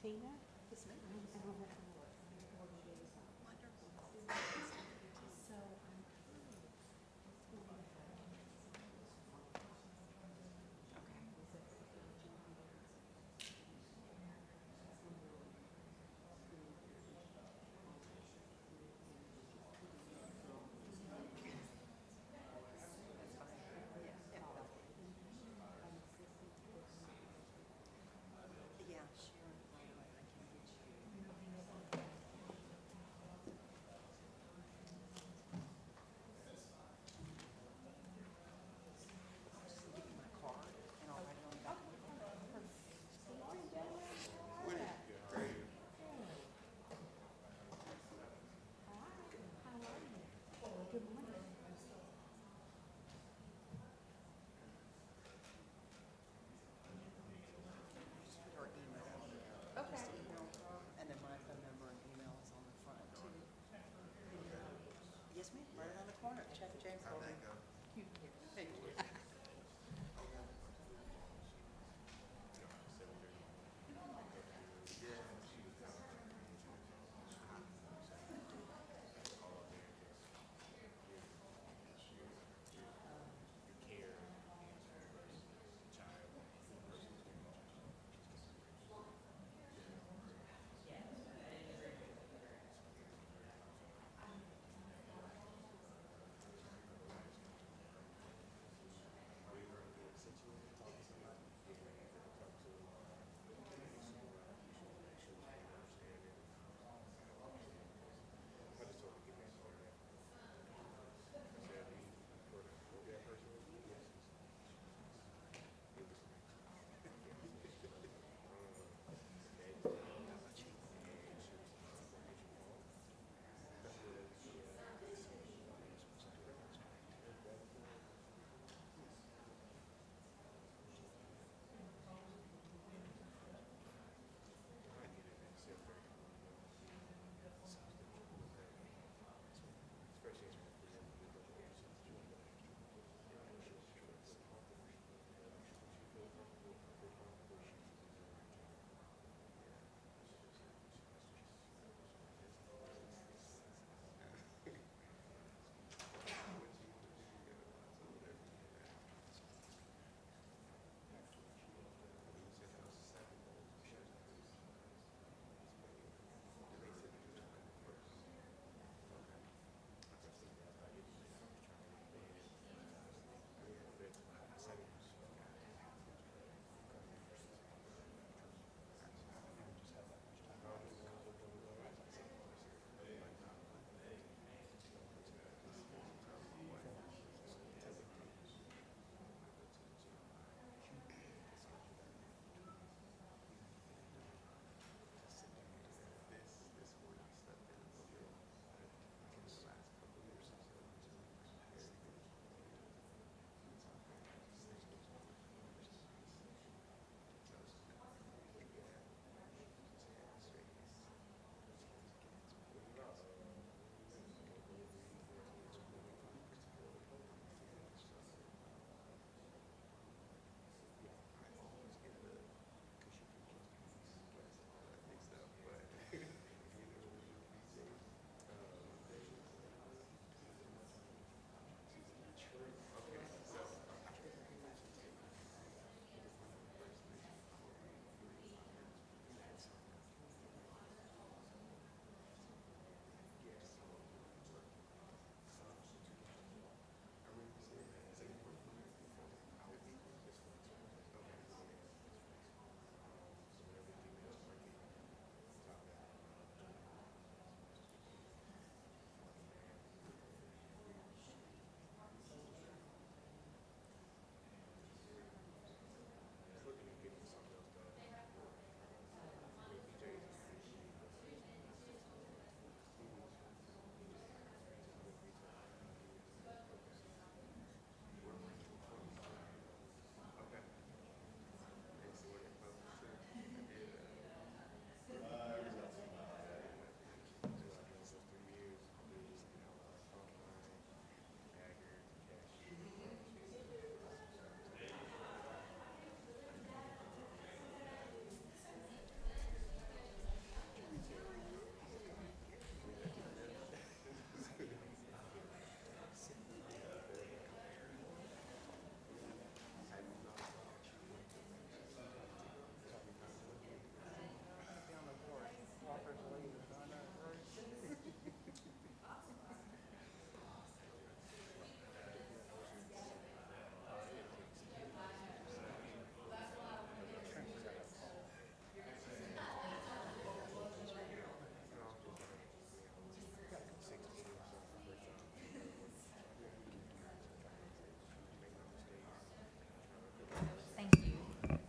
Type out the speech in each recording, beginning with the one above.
Tina? Yes, ma'am. I don't have to. Wonderful. So I'm That's fine. Yeah, yeah. Yeah, Sharon.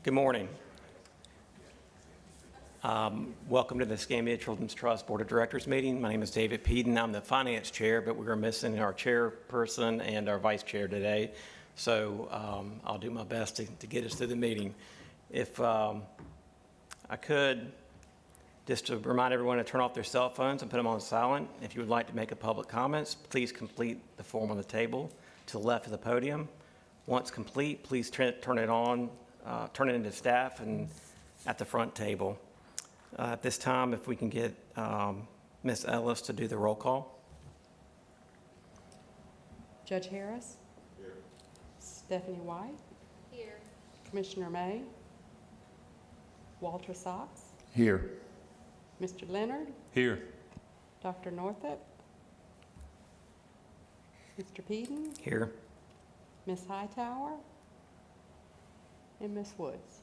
Good morning. Welcome to the Escambia Children's Trust Board of Directors meeting. My name is David Peden. I'm the finance chair, but we are missing our chairperson and our vice chair today. So I'll do my best to get us through the meeting. If I could, just to remind everyone to turn off their cell phones and put them on silent. If you would like to make a public comments, please complete the form on the table to the left of the podium. Once complete, please turn it on, turn it into staff and at the front table. At this time, if we can get Ms. Ellis to do the roll call. Judge Harris? Here. Stephanie White? Here. Commissioner May? Walter Sox? Here. Mr. Leonard? Here. Dr. Northup? Mr. Peden? Here. Ms. Hightower? And Ms. Woods?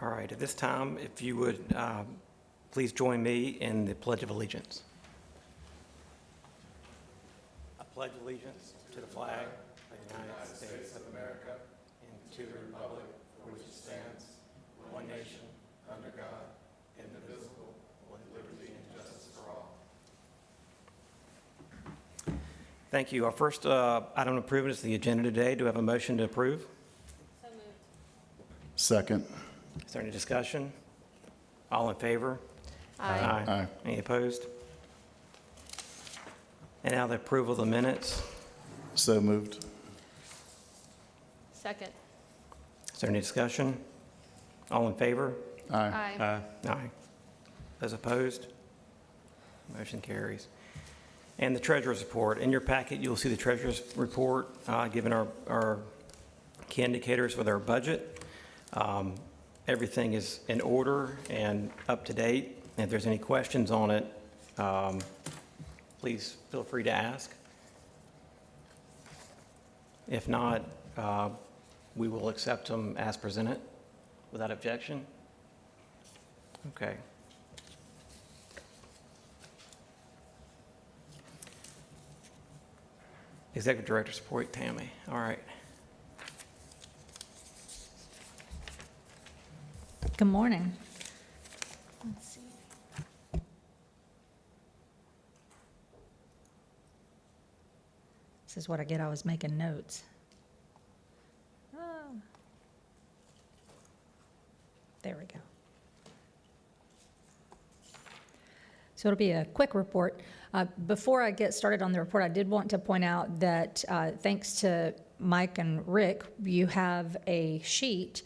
All right, at this time, if you would please join me in the Pledge of Allegiance. I pledge allegiance to the flag of the United States of America and to the republic for which it stands, one nation, under God, indivisible, with liberty and justice for all. Thank you. Our first item of approval is the agenda today. Do I have a motion to approve? So moved. Second. Is there any discussion? All in favor? Aye. Aye. Any opposed? And now the approval of the minutes. So moved. Second. Is there any discussion? All in favor? Aye. Aye. Those opposed? Motion carries. And the treasurer's report. In your packet, you'll see the treasurer's report giving our key indicators for their budget. Everything is in order and up to date. If there's any questions on it, please feel free to ask. If not, we will accept them as presented without objection. Okay. Executive Director's report, Tammy. All right. Good morning. Let's see. This is what I get. I was making notes. Oh. There we go. So it'll be a quick report. Before I get started on the report, I did want to point out that thanks to Mike and Rick, you have a sheet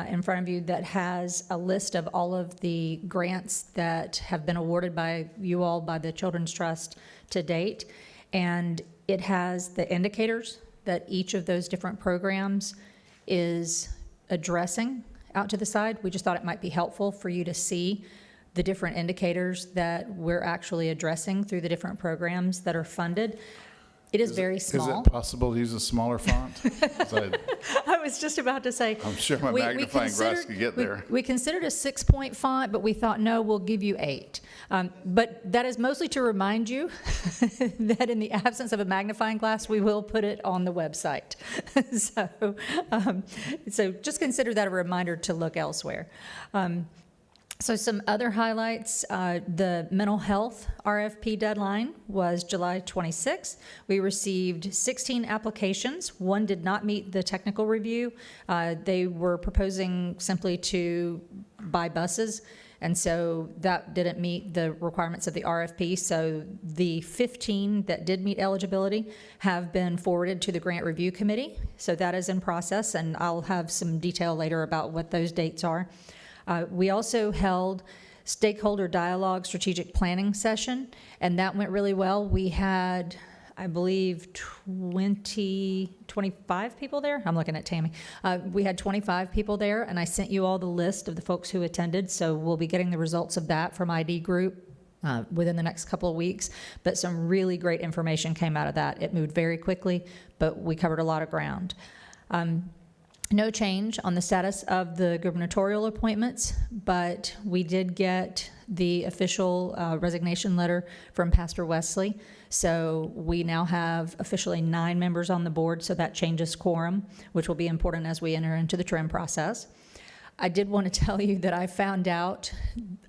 in front of you that has a list of all of the grants that have been awarded by you all, by the Children's Trust to date. And it has the indicators that each of those different programs is addressing out to the side. We just thought it might be helpful for you to see the different indicators that we're actually addressing through the different programs that are funded. It is very small. Is it possible to use a smaller font? I was just about to say. I'm sure my we magnifying glass considered- could get there. We considered a 6-point font, but we thought, no, we'll give you 8. But that is mostly to remind you that in the absence of a magnifying glass, we will put it on the website. So just consider that a reminder to look elsewhere. So some other highlights, the mental health RFP deadline was July 26th. We received 16 applications. One did not meet the technical review. They were proposing simply to buy buses, and so that didn't meet the requirements of the RFP. So the 15 that did meet eligibility have been forwarded to the Grant Review Committee. So that is in process, and I'll have some detail later about what those dates are. We also held stakeholder dialogue strategic planning session, and that went really well. We had, I believe, 25 people there. I'm looking at Tammy. We had 25 people there, and I sent you all the list of the folks who attended, so we'll be getting the results of that from ID Group within the next couple of weeks. But some really great information came out of that. It moved very quickly, but we covered a lot of ground. No change on the status of the gubernatorial appointments, but we did get the official resignation letter from Pastor Wesley. So we now have officially 9 members on the board, so that changes quorum, which will be important as we enter into the trim process. I did want to tell you that I found out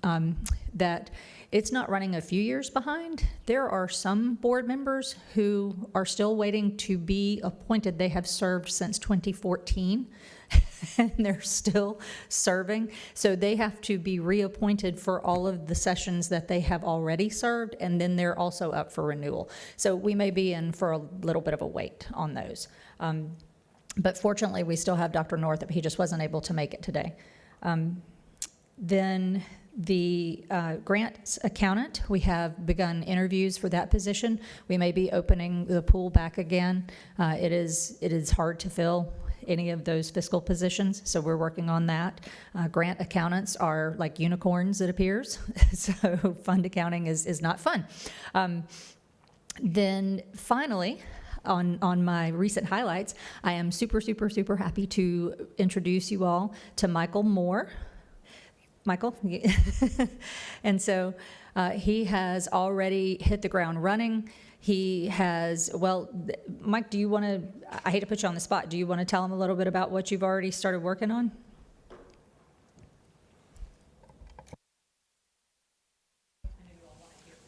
that it's not running a few years behind. There are some board members who are still waiting to be appointed. They have served since 2014, and they're still serving. So they have to be reappointed for all of the sessions that they have already served, and then they're also up for renewal. So we may be in for a little bit of a wait on those. But fortunately, we still have Dr. Northup. He just wasn't able to make it today. Then the grants accountant, we have begun interviews for that position. We may be opening the pool back again. It is hard to fill any of those fiscal positions, so we're working on that. Grant accountants are like unicorns, it appears, so fund accounting is not fun. Then finally, on my recent highlights, I am super happy to introduce you all to Michael Moore. Michael? And so he has already hit the ground running. He has, well, Mike, do you want to, I hate to put you on the spot, do you want to tell him a little bit about what you've already started working on?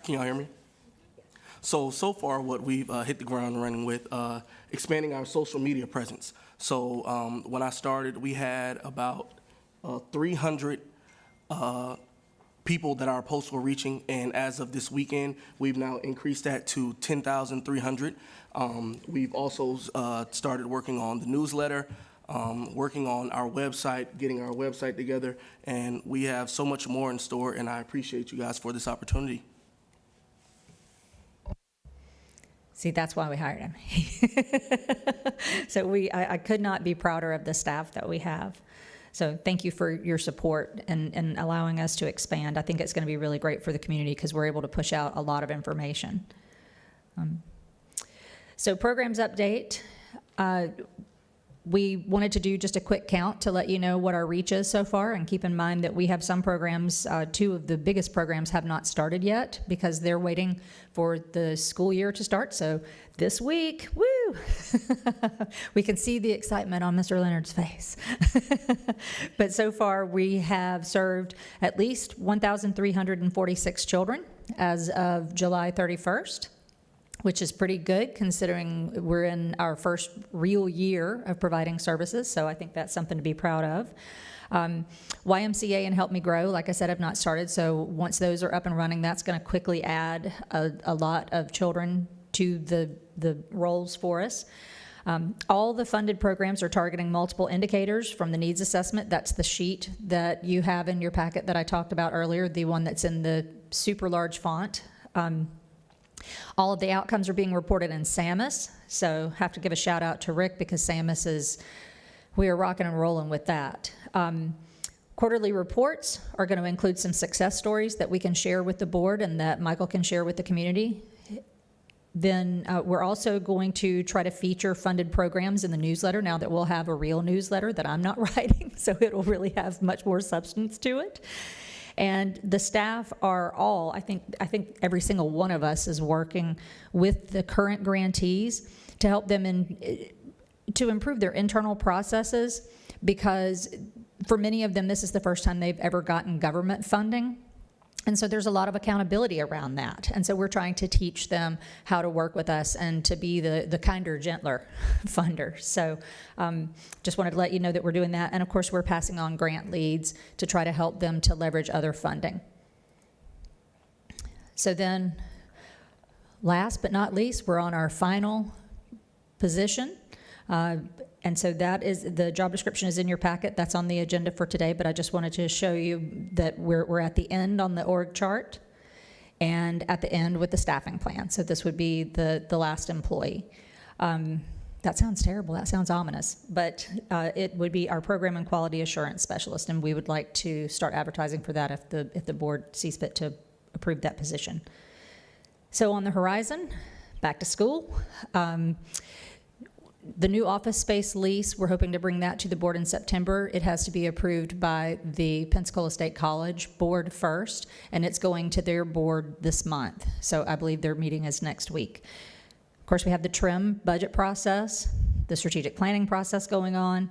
Can y'all hear me? So far what we've hit the ground running with, expanding our social media presence. So when I started, we had about 300 people that our posts were reaching, and as of this weekend, we've now increased that to 10,300. We've also started working on the newsletter, working on our website, getting our website together, and we have so much more in store, and I appreciate you guys for this opportunity. See, that's why we hired him. So I could not be prouder of the staff that we have. So thank you for your support and allowing us to expand. I think it's going to be really great for the community because we're able to push out a lot of information. So programs update. We wanted to do just a quick count to let you know what our reach is so far, and keep in mind that we have some programs, 2 of the biggest programs have not started yet because they're waiting for the school year to start. So this week, woo, we can see the excitement on Mr. Leonard's face. But so far we have served at least 1,346 children as of July 31st. Which is pretty good considering we're in our first real year of providing services, so I think that's something to be proud of. YMCA and Help Me Grow, like I said, have not started, so once those are up and running, that's going to quickly add a lot of children to the roles for us. All the funded programs are targeting multiple indicators from the needs assessment. That's the sheet that you have in your packet that I talked about earlier, the one that's in the super large font. All of the outcomes are being reported in SAMUS, so have to give a shout out to Rick because SAMUS we are rocking and rolling with that. Quarterly reports are going to include some success stories that we can share with the board and that Michael can share with the community. Then we're also going to try to feature funded programs in the newsletter now that we'll have a real newsletter that I'm not writing, so it'll really have much more substance to it. And the staff are all, I think every single one of us is working with the current grantees to help them to improve their internal processes, because for many of them, this is the first time they've ever gotten government funding. And so there's a lot of accountability around that. And so we're trying to teach them how to work with us and to be the kinder, gentler funder. So just wanted to let you know that we're doing that. And of course, we're passing on grant leads to try to help them to leverage other funding. So then, last but not least, we're on our final position. And so that is, the job description is in your packet. That's on the agenda for today, but I just wanted to show you that we're at the end on the org chart and at the end with the staffing plan. So this would be the last employee. That sounds terrible. That sounds ominous, but it would be our program and quality assurance specialist, and we would like to start advertising for that if the board sees fit to approve that position. So on the horizon, back to school. The new office space lease, we're hoping to bring that to the board in September. It has to be approved by the Pensacola State College Board first, and it's going to their board this month. So I believe their meeting is next week. Of course, we have the TRIM budget process, the strategic planning process going on.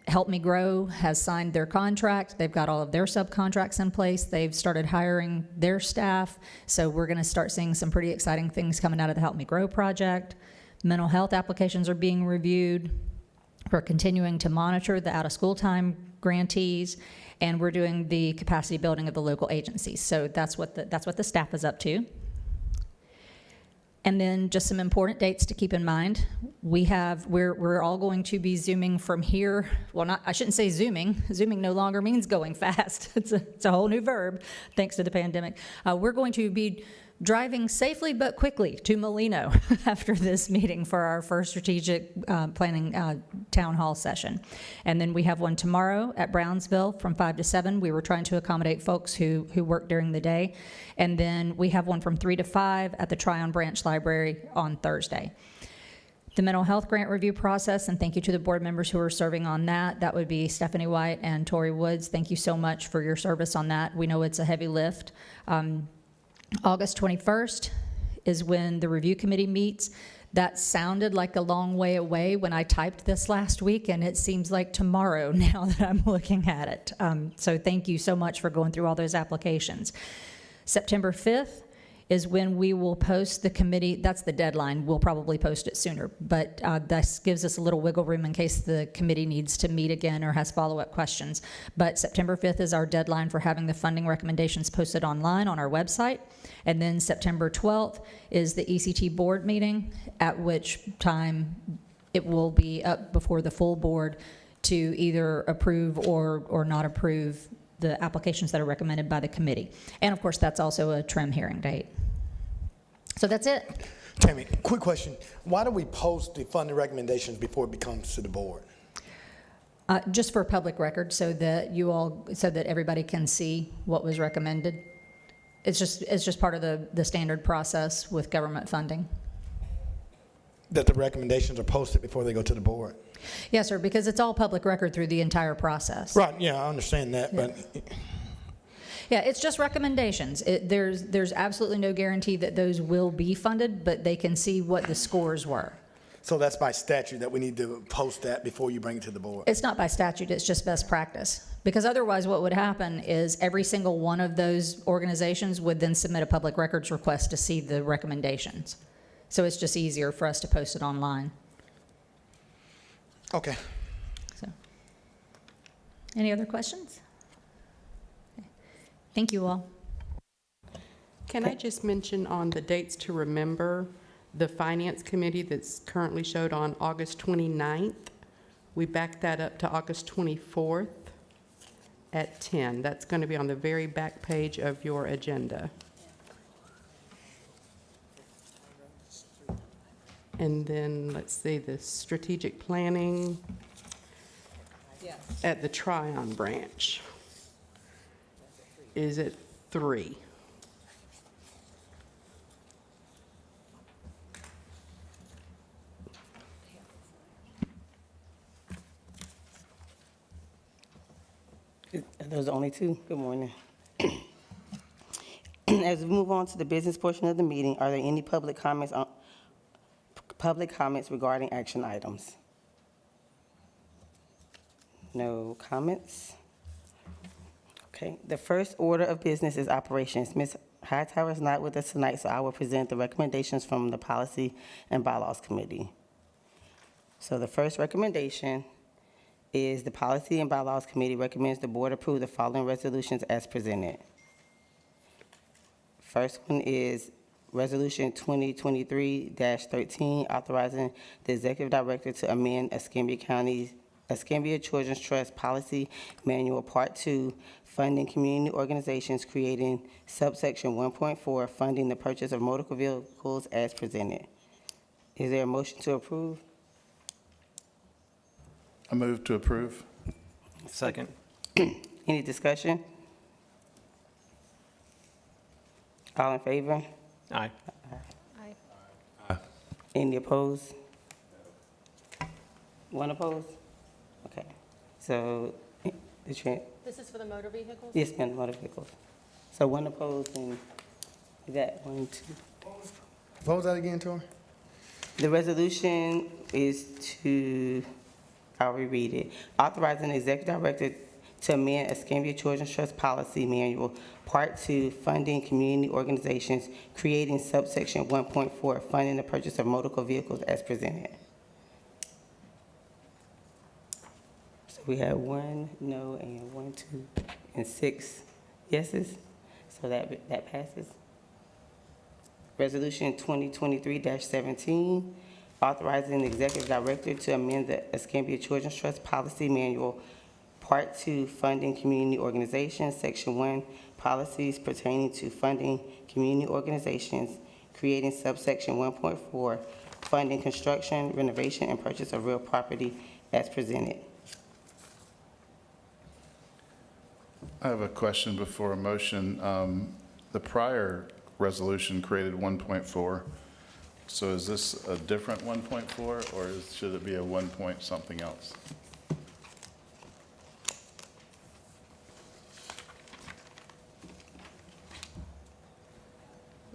Help Me Grow has signed their contract. They've got all of their subcontracts in place. They've started hiring their staff. So we're going to start seeing some pretty exciting things coming out of the Help Me Grow project. Mental health applications are being reviewed. We're continuing to monitor the out-of-school time grantees, and we're doing the capacity building of the local agencies. So that's what the staff is up to. And then just some important dates to keep in mind. We're all going to be Zooming from here. Well, I shouldn't say Zooming. Zooming no longer means going fast. It's a whole new verb, thanks to the pandemic. We're going to be driving safely but quickly to Molino after this meeting for our first strategic planning town hall session. And then we have one tomorrow at Brownsville from 5 to 7. We were trying to accommodate folks who work during the day. And then we have one from 3 to 5 at the Tryon Branch Library on Thursday. The mental health grant review process, and thank you to the board members who are serving on that. That would be Stephanie White and Tori Woods. Thank you so much for your service on that. We know it's a heavy lift. August 21st is when the review committee meets. That sounded like a long way away when I typed this last week, and it seems like tomorrow now that I'm looking at it. So thank you so much for going through all those applications. September 5th is when we will post the committee. That's the deadline. We'll probably post it sooner, but this gives us a little wiggle room in case the committee needs to meet again or has follow-up questions. But September 5th is our deadline for having the funding recommendations posted online on our website. And then September 12th is the ECT board meeting, at which time it will be up before the full board to either approve or not approve the applications that are recommended by the committee. And of course, that's also a TRIM hearing date. So that's it. Tammy, quick question. Why do we post the funding recommendations before it becomes to the board? Just for public record, so that everybody can see what was recommended. It's just part of the standard process with government funding. That the recommendations are posted before they go to the board? Yes, sir, because it's all public record through the entire process. Right, yeah, I understand that, but Yeah, it's just recommendations. There's absolutely no guarantee that those will be funded, but they can see what the scores were. so that's by statute that we need to post that before you bring it to the board? It's not by statute, it's just best practice. Because otherwise what would happen is every single one of those organizations would then submit a public records request to see the recommendations. So it's just easier for us to post it online. Okay. So, any other questions? Okay. Thank you all. Can I just mention on the dates to remember, the Finance Committee that's currently showed on August 29th, we backed that up to August 24th at 10. That's going to be on the very back page of your agenda. And then, let's see, the strategic planning at the Tryon branch is at 3. Are those the only two? Good morning. As we move on to the business portion of the meeting, are there any public comments regarding action items? No comments? Okay, the first order of business is operations. Ms. Hightower is not with us tonight, so I will present the recommendations from the Policy and Bylaws Committee. So the first recommendation is the Policy and Bylaws Committee recommends the board approve the following resolutions as presented. First one is Resolution 2023-13, authorizing the Executive Director to amend Escambia Children's Trust Policy Manual Part 2, funding community organizations, creating subsection 1.4, funding the purchase of motor vehicles as presented. Is there a motion to approve? I move to approve. Second. Any discussion? All in favor? Aye. Aye. Any opposed? One opposed? Okay. So, This is for the motor vehicles? yes, ma'am, motor vehicles. So one opposed and you got 1, 2. What was that again, Tori? The resolution is to, I'll reread it. Authorizing the executive director to amend Escambia Children's Trust Policy Manual, Part 2, funding community organizations, creating subsection 1.4, funding the purchase of motor vehicles as presented. So we have 1 no and 1, 2, and 6 yeses. So that passes. Resolution 2023-17, authorizing the executive director to amend the Escambia Children's Trust Policy Manual, Part 2, funding community organizations, Section 1, policies pertaining to funding community organizations, creating subsection 1.4, funding construction, renovation, and purchase of real property as presented. I have a question before a motion. The prior resolution created 1.4. So is this a different 1.4 or should it be a 1 point something else?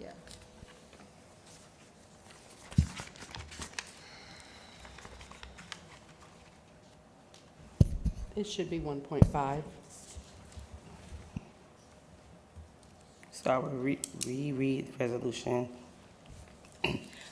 Yeah. It should be 1.5. So I will reread the resolution.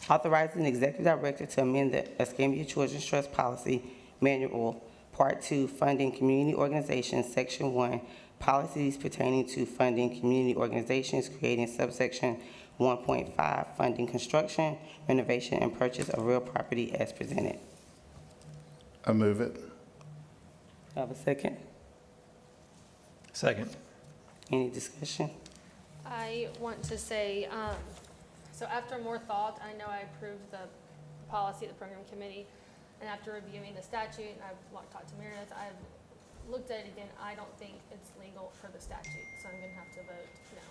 Authorizing the executive director to amend the Escambia Children's Trust Policy Manual, Part 2, funding community organizations, Section 1, policies pertaining to funding community organizations, creating subsection 1.5, funding construction, renovation, and purchase of real property as presented. I move it. I have a second. Second. Any discussion? I want to say, so after more thought, I know I approved the policy of the program committee, and after reviewing the statute, and I've talked to Meredith, I've looked at it again, I don't think it's legal for the statute, so I'm gonna have to vote no.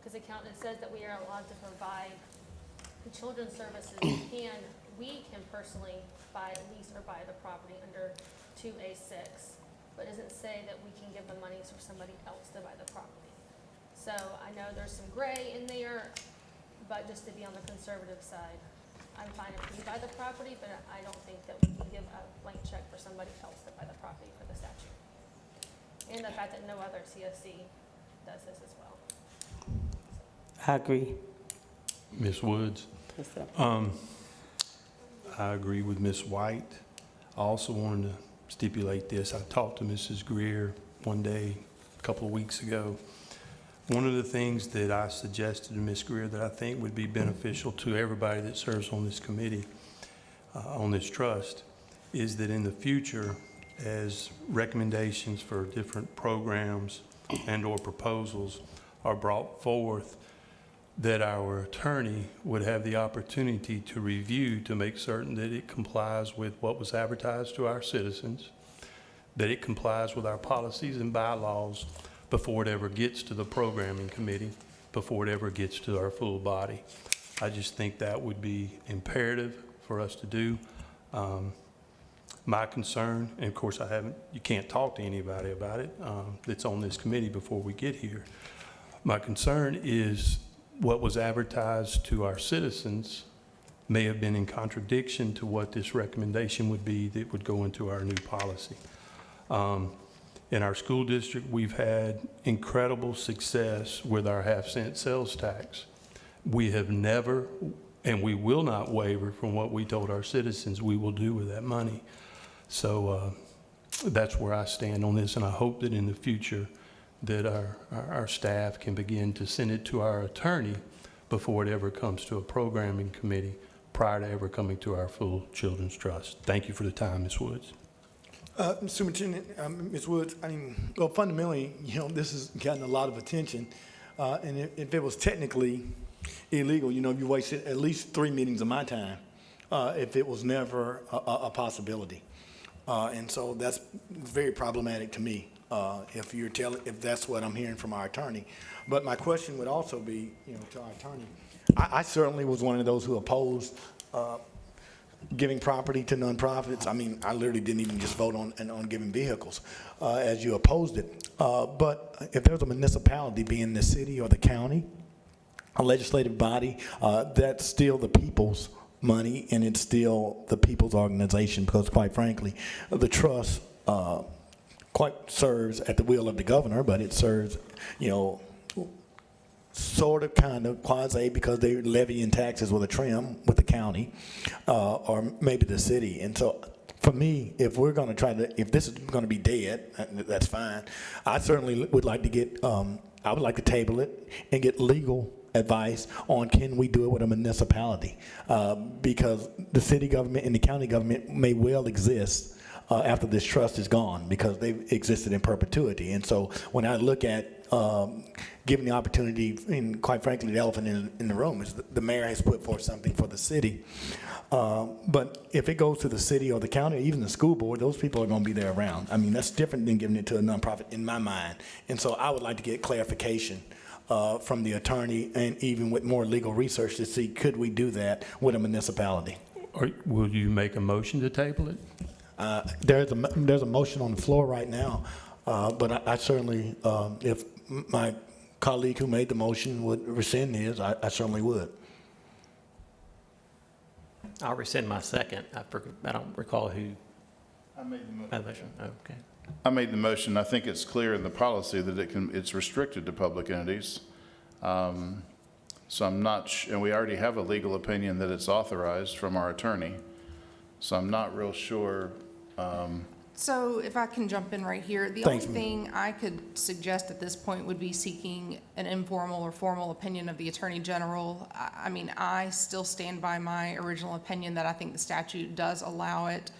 Because it says that we are allowed to provide children's services, we can personally buy, lease, or buy the property under 2A6, but it doesn't say that we can give the monies for somebody else to buy the property. So I know there's some gray in there, but just to be on the conservative side, I'm fine if we buy the property, but I don't think that we can give a blank check for somebody else to buy the property for the statute. And the fact that no other CSC does this as well. I agree. Ms. Woods, Yes, sir. I agree with Ms. White. I also wanted to stipulate this. I talked to Mrs. Greer one day, a couple of weeks ago. One of the things that I suggested to Ms. Greer that I think would be beneficial to everybody that serves on this committee, on this trust, is that in the future, as recommendations for different programs and/or proposals are brought forth, that our attorney would have the opportunity to review to make certain that it complies with what was advertised to our citizens, that it complies with our policies and bylaws before it ever gets to the programming committee, before it ever gets to our full body. I just think that would be imperative for us to do. My concern, and of course you can't talk to anybody about it that's on this committee before we get here. My concern is what was advertised to our citizens may have been in contradiction to what this recommendation would be that would go into our new policy. In our school district, we've had incredible success with our half-cent sales tax. We have never, and we will not waver from what we told our citizens we will do with that money. So that's where I stand on this, and I hope that in the future that our staff can begin to send it to our attorney before it ever comes to a programming committee, prior to ever coming to our full Children's Trust. Thank you for the time, Ms. Woods. Superintendent, Ms. Woods, well, fundamentally, this has gotten a lot of attention. And if it was technically illegal, you wasted at least 3 meetings of my time if it was never a possibility. And so that's very problematic to me if that's what I'm hearing from our attorney. But my question would also be, to our attorney, I certainly was one of those who opposed giving property to nonprofits. I mean, I literally didn't even just vote on giving vehicles, as you opposed it. But if there's a municipality, being the city or the county, a legislative body, that's still the people's money, and it's still the people's organization, because quite frankly, the trust quite serves at the will of the governor, but it serves, sort of, kind of, quasi, because they're levying taxes with a trim with the county, or maybe the city. And so, for me, if we're going to if this is going to be dead, that's fine. I certainly would like to get, I would like to table it and get legal advice on, can we do it with a municipality? Because the city government and the county government may well exist after this trust is gone, because they've existed in perpetuity. And so when I look at giving the opportunity, and quite frankly, the elephant in the room is the mayor has put forth something for the city. But if it goes to the city or the county or even the school board, those people are going to be there around. I mean, that's different than giving it to a nonprofit in my mind. And so I would like to get clarification from the attorney, and even with more legal research, to see, could we do that with a municipality? Or will you make a motion to table it? There's a motion on the floor right now, but I certainly, if my colleague who made the motion would rescind his, I certainly would. I'll rescind my second. I don't recall who I made the made the motion. Oh, okay. I made the motion. I think it's clear in the policy that it's restricted to public entities. So I'm not, and we already have a legal opinion that it's authorized from our attorney. So I'm not real sure. So if I can jump in right here, the Thanks, only thing I could suggest at this point would be seeking an informal or formal opinion of the Attorney General. I mean, I still stand by my original opinion that I think the statute does allow it.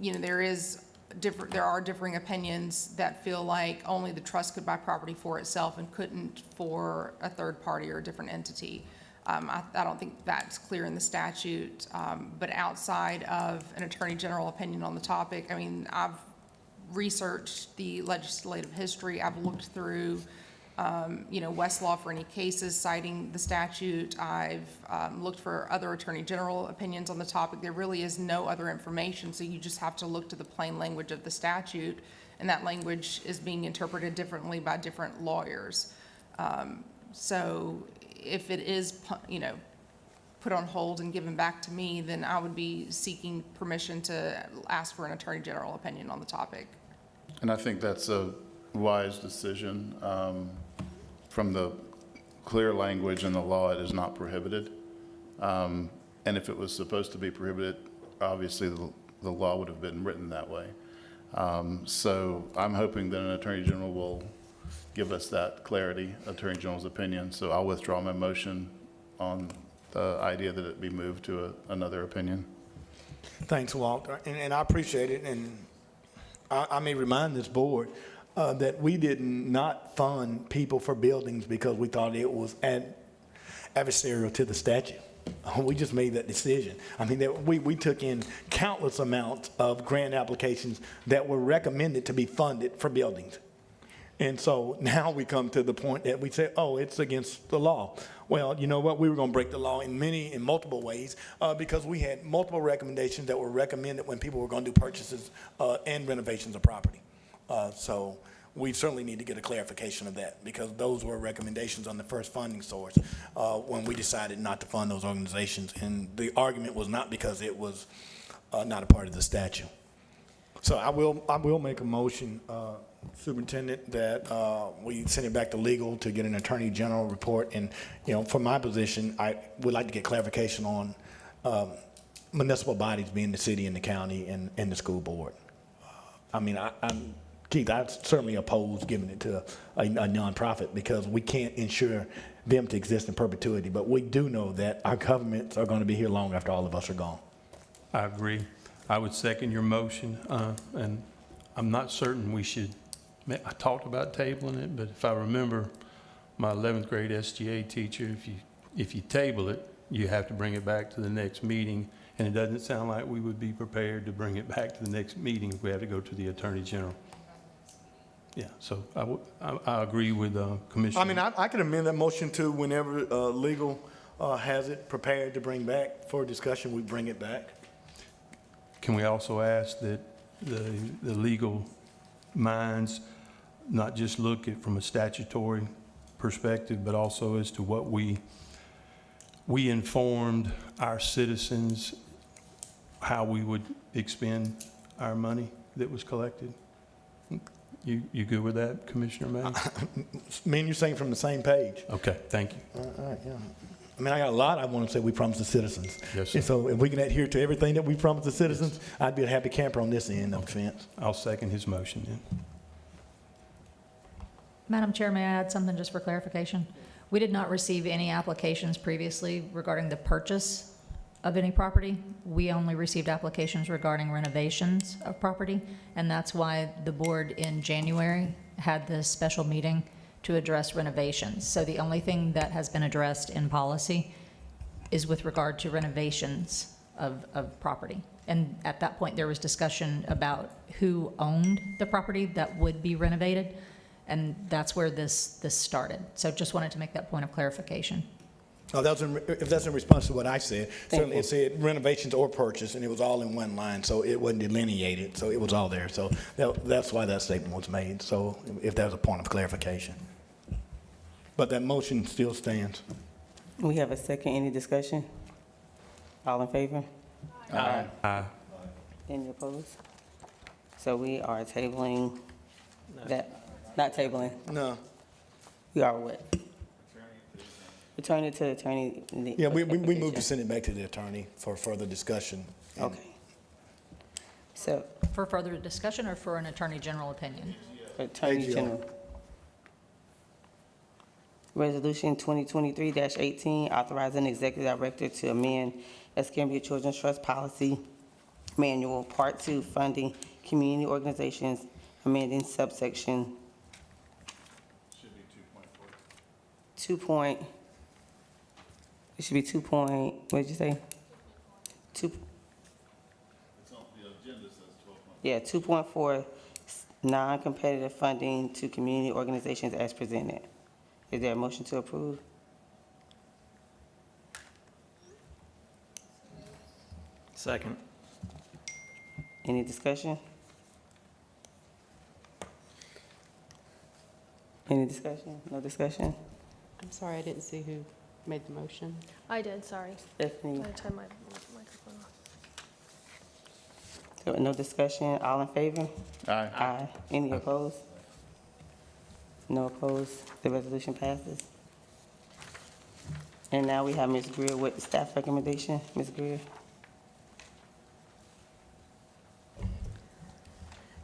There are differing opinions that feel like only the trust could buy property for itself and couldn't for a third party or a different entity. I don't think that's clear in the statute, but outside of an Attorney General opinion on the topic, I mean, I've researched the legislative history. I've looked through, Westlaw for any cases citing the statute. I've looked for other Attorney General opinions on the topic. There really is no other information, so you just have to look to the plain language of the statute, and that language is being interpreted differently by different lawyers. So if it is, put on hold and given back to me, then I would be seeking permission to ask for an Attorney General opinion on the topic. And I think that's a wise decision. From the clear language in the law, it is not prohibited. And if it was supposed to be prohibited, obviously the law would have been written that way. So I'm hoping that an Attorney General will give us that clarity, Attorney General's opinion. So I'll withdraw my motion on the idea that it be moved to another opinion. Thanks, Walt, and I appreciate it, and I may remind this board that we did not fund people for buildings because we thought it was adversarial to the statute. We just made that decision. I mean, we took in countless amounts of grant applications that were recommended to be funded for buildings. And so now we come to the point that we say, oh, it's against the law. Well, you know what? We were going to break the law in multiple ways because we had multiple recommendations that were recommended when people were going to do purchases and renovations of property. So we certainly need to get a clarification of that, because those were recommendations on the first funding source when we decided not to fund those organizations. And the argument was not because it was not a part of the statute. So I will make a motion, Superintendent, that we send it back to legal to get an Attorney General report. And, from my position, I would like to get clarification on municipal bodies being the city and the county and the school board. I mean, Keith, I certainly oppose giving it to a nonprofit because we can't ensure them to exist in perpetuity. But we do know that our governments are going to be here long after all of us are gone. I agree. I would second your motion, and I'm not certain we should, I talked about tabling it, but if I remember my 11th grade SGA teacher, if you table it, you have to bring it back to the next meeting, and it doesn't sound like we would be prepared to bring it back to the next meeting if we have to go to the Attorney General. Yeah, so I agree with Commissioner. I mean, I could amend that motion to whenever legal has it prepared to bring back for discussion, we bring it back. Can we also ask that the legal minds not just look at from a statutory perspective, but also as to what we informed our citizens how we would expend our money that was collected? You good with that, Commissioner May? Me and you saying from the same page. Okay, thank you. All right, yeah. I mean, I got a lot I want to say we promised the citizens. Yes, sir. And so if we can adhere to everything that we promised the citizens, I'd be a happy camper on this end of the fence. I'll second his motion then. Madam Chair, may I add something just for clarification? We did not receive any applications previously regarding the purchase of any property. We only received applications regarding renovations of property, and that's why the board in January had this special meeting to address renovations. So the only thing that has been addressed in policy is with regard to renovations of property. And at that point, there was discussion about who owned the property that would be renovated, and that's where this started. So just wanted to make that point of clarification. Oh, if that's in response to what I said, certainly you. it said renovations or purchase, and it was all in one line, so it wasn't delineated, so it was all there. So that's why that statement was made, so if that was a point of clarification. But that motion still stands. We have a second. Any discussion? All in favor? Aye. Any opposed? So we are tabling that, not tabling. No. We are what? Return it to the attorney. Yeah, we moved to send it back to the attorney for further discussion. Okay. So, For further discussion or for an attorney general opinion? Attorney AGO. General. Resolution 2023-18, authorizing executive director to amend Escambia Children's Trust Policy Manual, Part 2, funding community organizations, amending subsection 2 point, it should be 2 point, what did you say? 2. Yeah, 2.4, non-competitive funding to community organizations as presented. Is there a motion to approve? Second. Any discussion? Any discussion? No discussion? I'm sorry, I didn't see who made the motion. I did, sorry. Stephanie, I turned my microphone off. so no discussion, all in favor? Aye. Aye. Any opposed? No opposed, the resolution passes. And now we have Ms. Greer with the staff recommendation. Ms. Greer?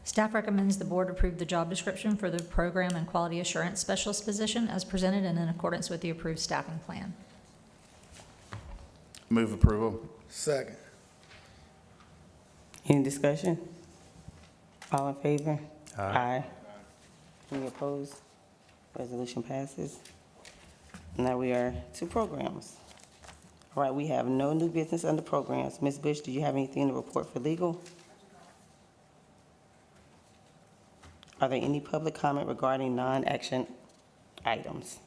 Staff recommends the board approve the job description for the Program and Quality Assurance Specialist position as presented and in accordance with the approved staffing plan. Move approval. Second. Any discussion? All in favor? Aye. Any opposed? Resolution passes. Now we are to programs. All right, we have no new business under programs. Ms. Bush, do you have anything to report for legal? Are there any public comment regarding non-action items?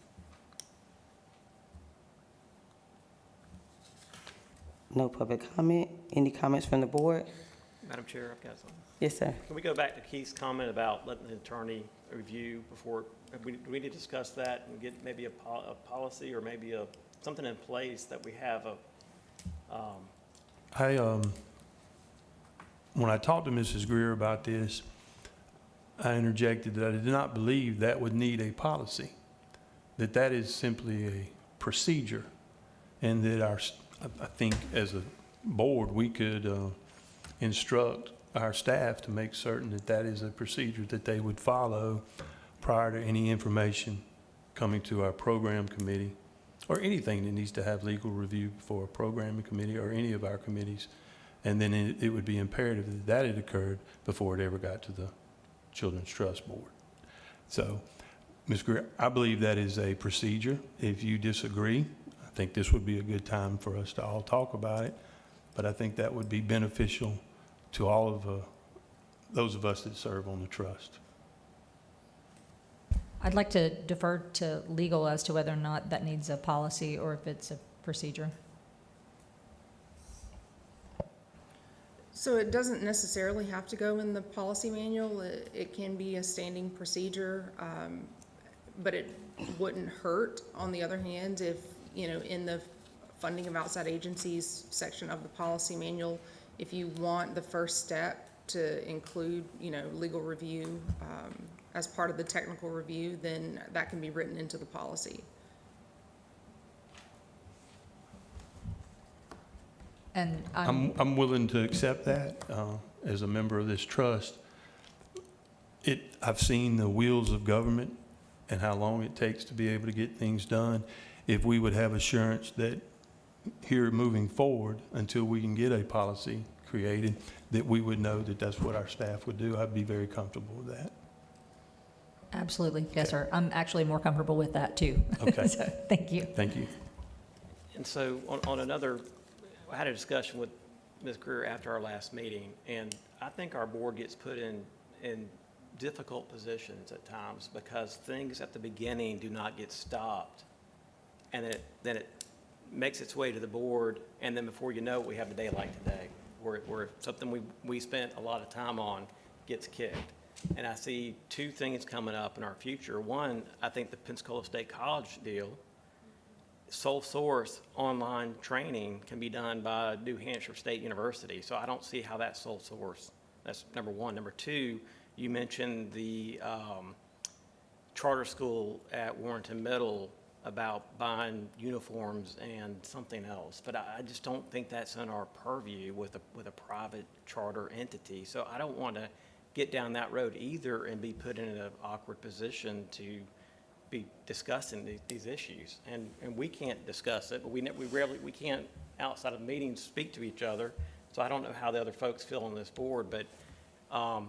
No public comment. Any comments from the board? Madam Chair, I've got something. Yes, sir. Can we go back to Keith's comment about letting the attorney review before, do we need to discuss that and get maybe a policy or maybe something in place that we have When I talked to Mrs. Greer about this, I interjected that I did not believe that would need a policy, that is simply a procedure, and that I think as a board, we could instruct our staff to make certain that is a procedure that they would follow prior to any information coming to our program committee, or anything that needs to have legal review for a programming committee or any of our committees. And then it would be imperative that had occurred before it ever got to the Children's Trust Board. So, Ms. Greer, I believe that is a procedure. If you disagree, I think this would be a good time for us to all talk about it. But I think that would be beneficial to all of those of us that serve on the trust. I'd like to defer to legal as to whether or not that needs a policy or if it's a procedure. So it doesn't necessarily have to go in the policy manual. It can be a standing procedure, but it wouldn't hurt, on the other hand, if, you know, in the funding of outside agencies section of the policy manual, if you want the first step to include, you know, legal review as part of the technical review, then that can be written into the policy. And I'm willing to accept that as a member of this trust. I've seen the wheels of government and how long it takes to be able to get things done. If we would have assurance that here moving forward, until we can get a policy created, that we would know that that's what our staff would do, I'd be very comfortable with that. Absolutely, yes, sir. I'm actually more comfortable with that, too. Okay. So, thank you. Thank you. And so on another, I had a discussion with Ms. Greer after our last meeting, and I think our board gets put in difficult positions at times because things at the beginning do not get stopped. And then it makes its way to the board, and then before you know it, we have a day like today, where something we spent a lot of time on gets kicked. And I see two things coming up in our future. One, I think the Pensacola State College deal, sole source online training can be done by New Hampshire State University. So I don't see how that's sole source. That's number one. Number two, you mentioned the charter school at Warrenton Middle about buying uniforms and something else. But I just don't think that's in our purview with a private charter entity. So I don't want to get down that road either and be put in an awkward position to be discussing these issues. And we can't discuss it, but we can't, outside of meetings, speak to each other. So I don't know how the other folks feel on this board, but I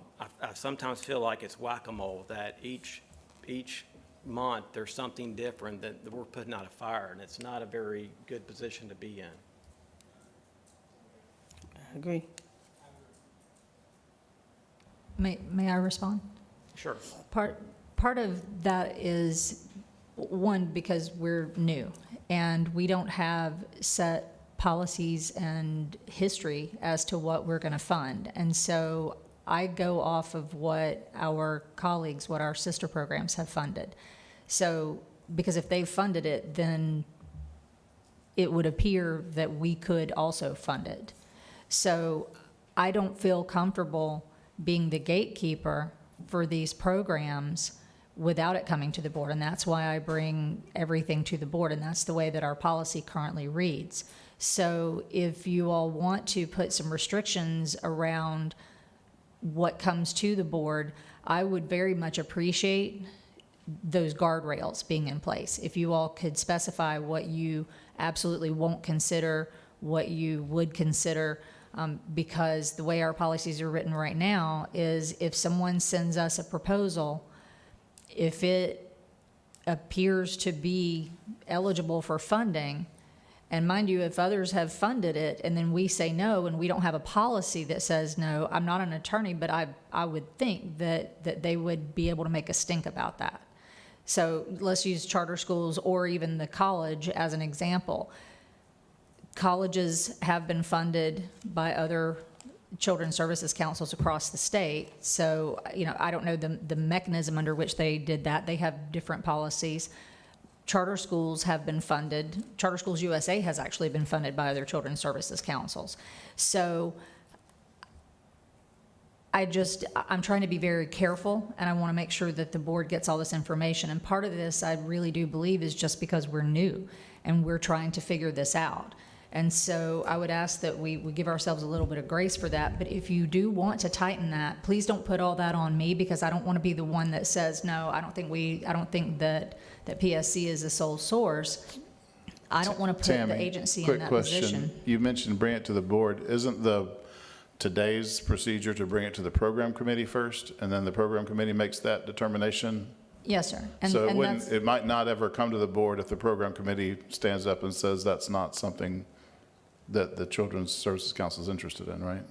sometimes feel like it's whack-a-mole, that each month there's something different that we're putting out a fire, and it's not a very good position to be in. I agree. May I respond? Sure. Part of that is, one, because we're new, and we don't have set policies and history as to what we're going to fund. And so I go off of what our colleagues, what our sister programs have funded. So, because if they've funded it, then it would appear that we could also fund it. So I don't feel comfortable being the gatekeeper for these programs without it coming to the board. And that's why I bring everything to the board, and that's the way that our policy currently reads. So if you all want to put some restrictions around what comes to the board, I would very much appreciate those guardrails being in place. If you all could specify what you absolutely won't consider, what you would consider, because the way our policies are written right now is if someone sends us a proposal, if it appears to be eligible for funding, and mind you, if others have funded it and then we say no and we don't have a policy that says no, I'm not an attorney, but I would think that they would be able to make a stink about that. So let's use charter schools or even the college as an example. Colleges have been funded by other children's services councils across the state. So, you know, I don't know the mechanism under which they did that. They have different policies. Charter schools have been funded. Charter Schools USA has actually been funded by other children's services councils. So I'm trying to be very careful, and I want to make sure that the board gets all this information. And part of this, I really do believe, is just because we're new and we're trying to figure this out. And so I would ask that we give ourselves a little bit of grace for that. But if you do want to tighten that, please don't put all that on me, because I don't want to be the one that says, no, I don't think that PSC is the sole source. I don't want to put the agency in that position. Quick question. You mentioned bring it to the board. Isn't today's procedure to bring it to the program committee first, and then the program committee makes that determination? Yes, sir. So it might not ever come to the board if the program committee stands up and says that's not something that the Children's Services Council is interested in, right?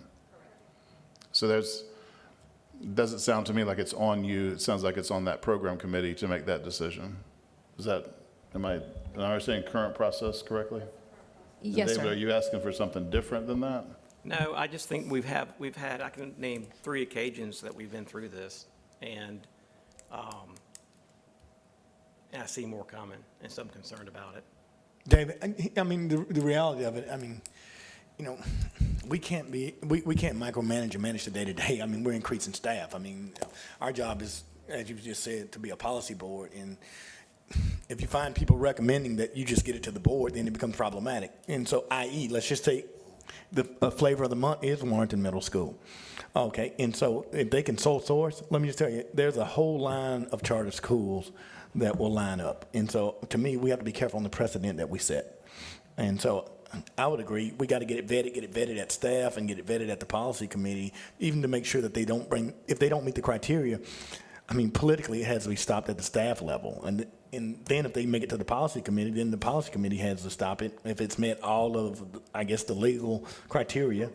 So doesn't sound to me like it's on you. It sounds like it's on that program committee to make that decision. Am I understanding current process correctly? Yes, David, sir. are you asking for something different than that? No, I just think we've had, I can name 3 occasions that we've been through this, and I see more coming, and so I'm concerned about it. David, I mean, the reality of it, I mean, you know, we can't micromanage and manage the day-to-day. I mean, we're increasing staff. I mean, our job is, as you just said, to be a policy board. And if you find people recommending that you just get it to the board, then it becomes problematic. And so, i.e., let's just take the flavor of the month is Warrenton Middle School. Okay, and so if they can sole source, let me just tell you, there's a whole line of charter schools that will line up. And so, to me, we have to be careful on the precedent that we set. And so, I would agree, we got to get it vetted at staff and get it vetted at the policy committee, even to make sure that if they don't meet the criteria, I mean, politically, it has to be stopped at the staff level. And then if they make it to the policy committee, then the policy committee has to stop it if it's met all of, I guess, the legal criteria.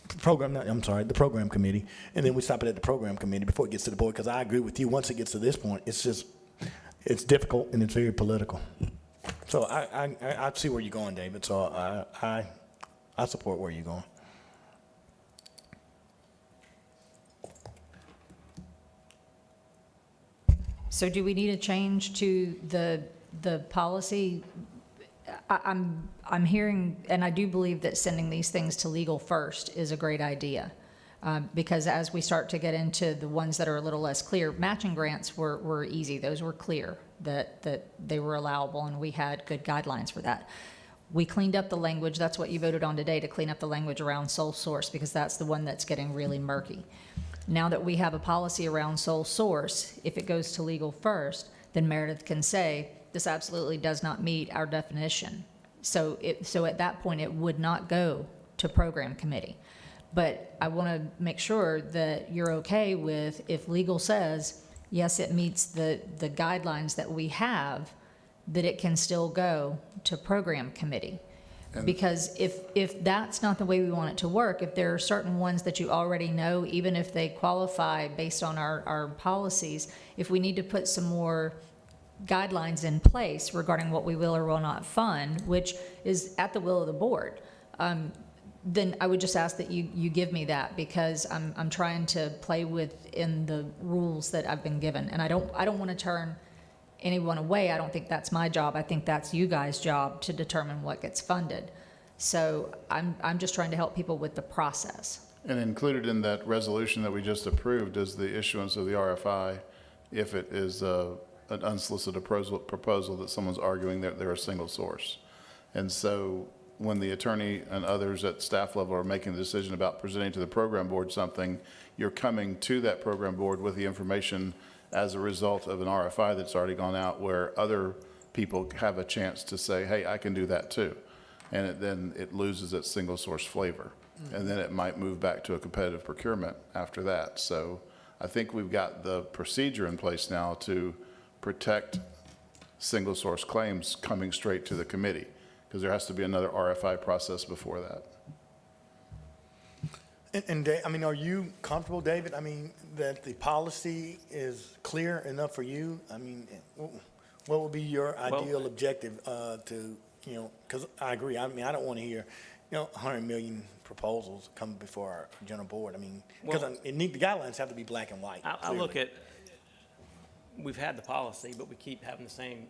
The program committee. And then we stop it at the program committee before it gets to the board, because I agree with you, once it gets to this point, it's difficult and it's very political. So I see where you're going, David, so I support where you're going. So do we need a change to the policy? I'm hearing, and I do believe that sending these things to legal first is a great idea. Because as we start to get into the ones that are a little less clear, matching grants were easy. Those were clear, that they were allowable, and we had good guidelines for that. We cleaned up the language. That's what you voted on today, to clean up the language around sole source, because that's the one that's getting really murky. Now that we have a policy around sole source, if it goes to legal first, then Meredith can say, this absolutely does not meet our definition. So at that point, it would not go to program committee. But I want to make sure that you're okay with, if legal says, yes, it meets the guidelines that we have, that it can still go to program committee. Because if that's not the way we want it to work, if there are certain ones that you already know, even if they qualify based on our policies, if we need to put some more guidelines in place regarding what we will or will not fund, which is at the will of the board, then I would just ask that you give me that, because I'm trying to play within the rules that I've been given. And I don't want to turn anyone away. I don't think that's my job. I think that's you guys' job to determine what gets funded. So I'm just trying to help people with the process. And included in that resolution that we just approved is the issuance of the RFI if it is an unsolicited proposal that someone's arguing that they're a single source. And so when the attorney and others at staff level are making the decision about presenting to the program board something, you're coming to that program board with the information as a result of an RFI that's already gone out, where other people have a chance to say, hey, I can do that too. And then it loses its single source flavor. And then it might move back to a competitive procurement after that. So I think we've got the procedure in place now to protect single source claims coming straight to the committee, because there has to be another RFI process before that. And I mean, are you comfortable, David? I mean, that the policy is clear enough for you? I mean, what would be your ideal objective to, because I agree. I mean, I don't want to hear, 100 million proposals come before our general board. I mean, because the guidelines have to be black and white. I look at, we've had the policy, but we keep having the same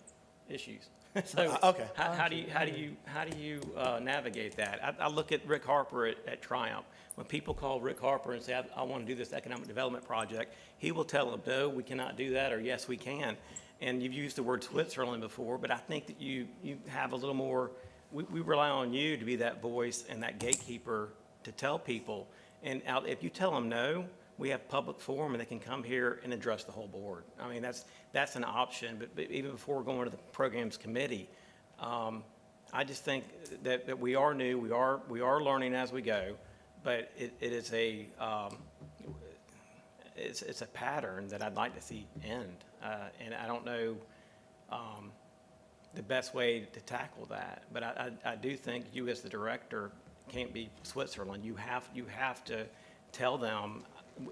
issues. So Okay. how do you navigate that? I look at Rick Harper at Triumph. When people call Rick Harper and say, I want to do this economic development project, he will tell them, no, we cannot do that, or yes, we can. And you've used the word Switzerland before, but I think that you have a little more, we rely on you to be that voice and that gatekeeper to tell people. And if you tell them no, we have public forum and they can come here and address the whole board. I mean, that's an option, but even before going to the programs committee, I just think that we are new, we are learning as we go, but it is it's a pattern that I'd like to see end, and I don't know the best way to tackle that, but I do think you as the director can't be Switzerland. You have to tell them,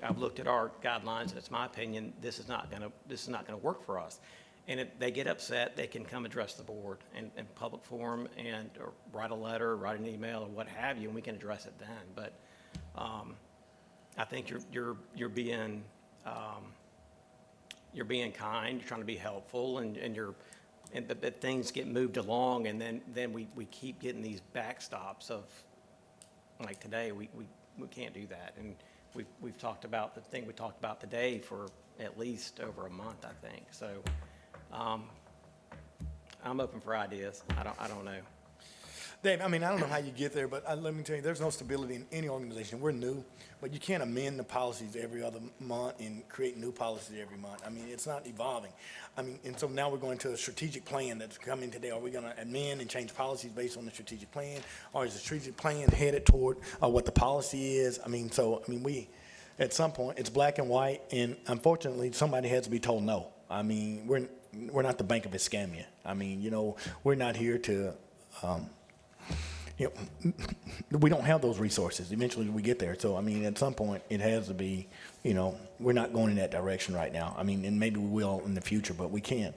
I've looked at our guidelines, and it's my opinion, this is not going to work for us. And if they get upset, they can come address the board in public forum and or write a letter, write an email, or what have you, and we can address it then. But I think you're being kind, you're trying to be helpful, but things get moved along, and then we keep getting these backstops of, like today, we can't do that. And we've talked about the thing we talked about today for at least over a month, I think. So I'm open for ideas. I don't know. Dave, I mean, I don't know how you get there, but let me tell you, there's no stability in any organization. We're new, but you can't amend the policies every other month and create new policies every month. I mean, it's not evolving. I mean, and so now we're going to a strategic plan that's coming today. Are we going to amend and change policies based on the strategic plan? Or is the strategic plan headed toward what the policy is? I mean, at some point, it's black and white, and unfortunately, somebody has to be told no. I mean, we're not the Bank of Escamia. I mean, we're not here to, we don't have those resources. Eventually, we get there. So, I mean, at some point, it has to be, we're not going in that direction right now. I mean, and maybe we will in the future, but we can't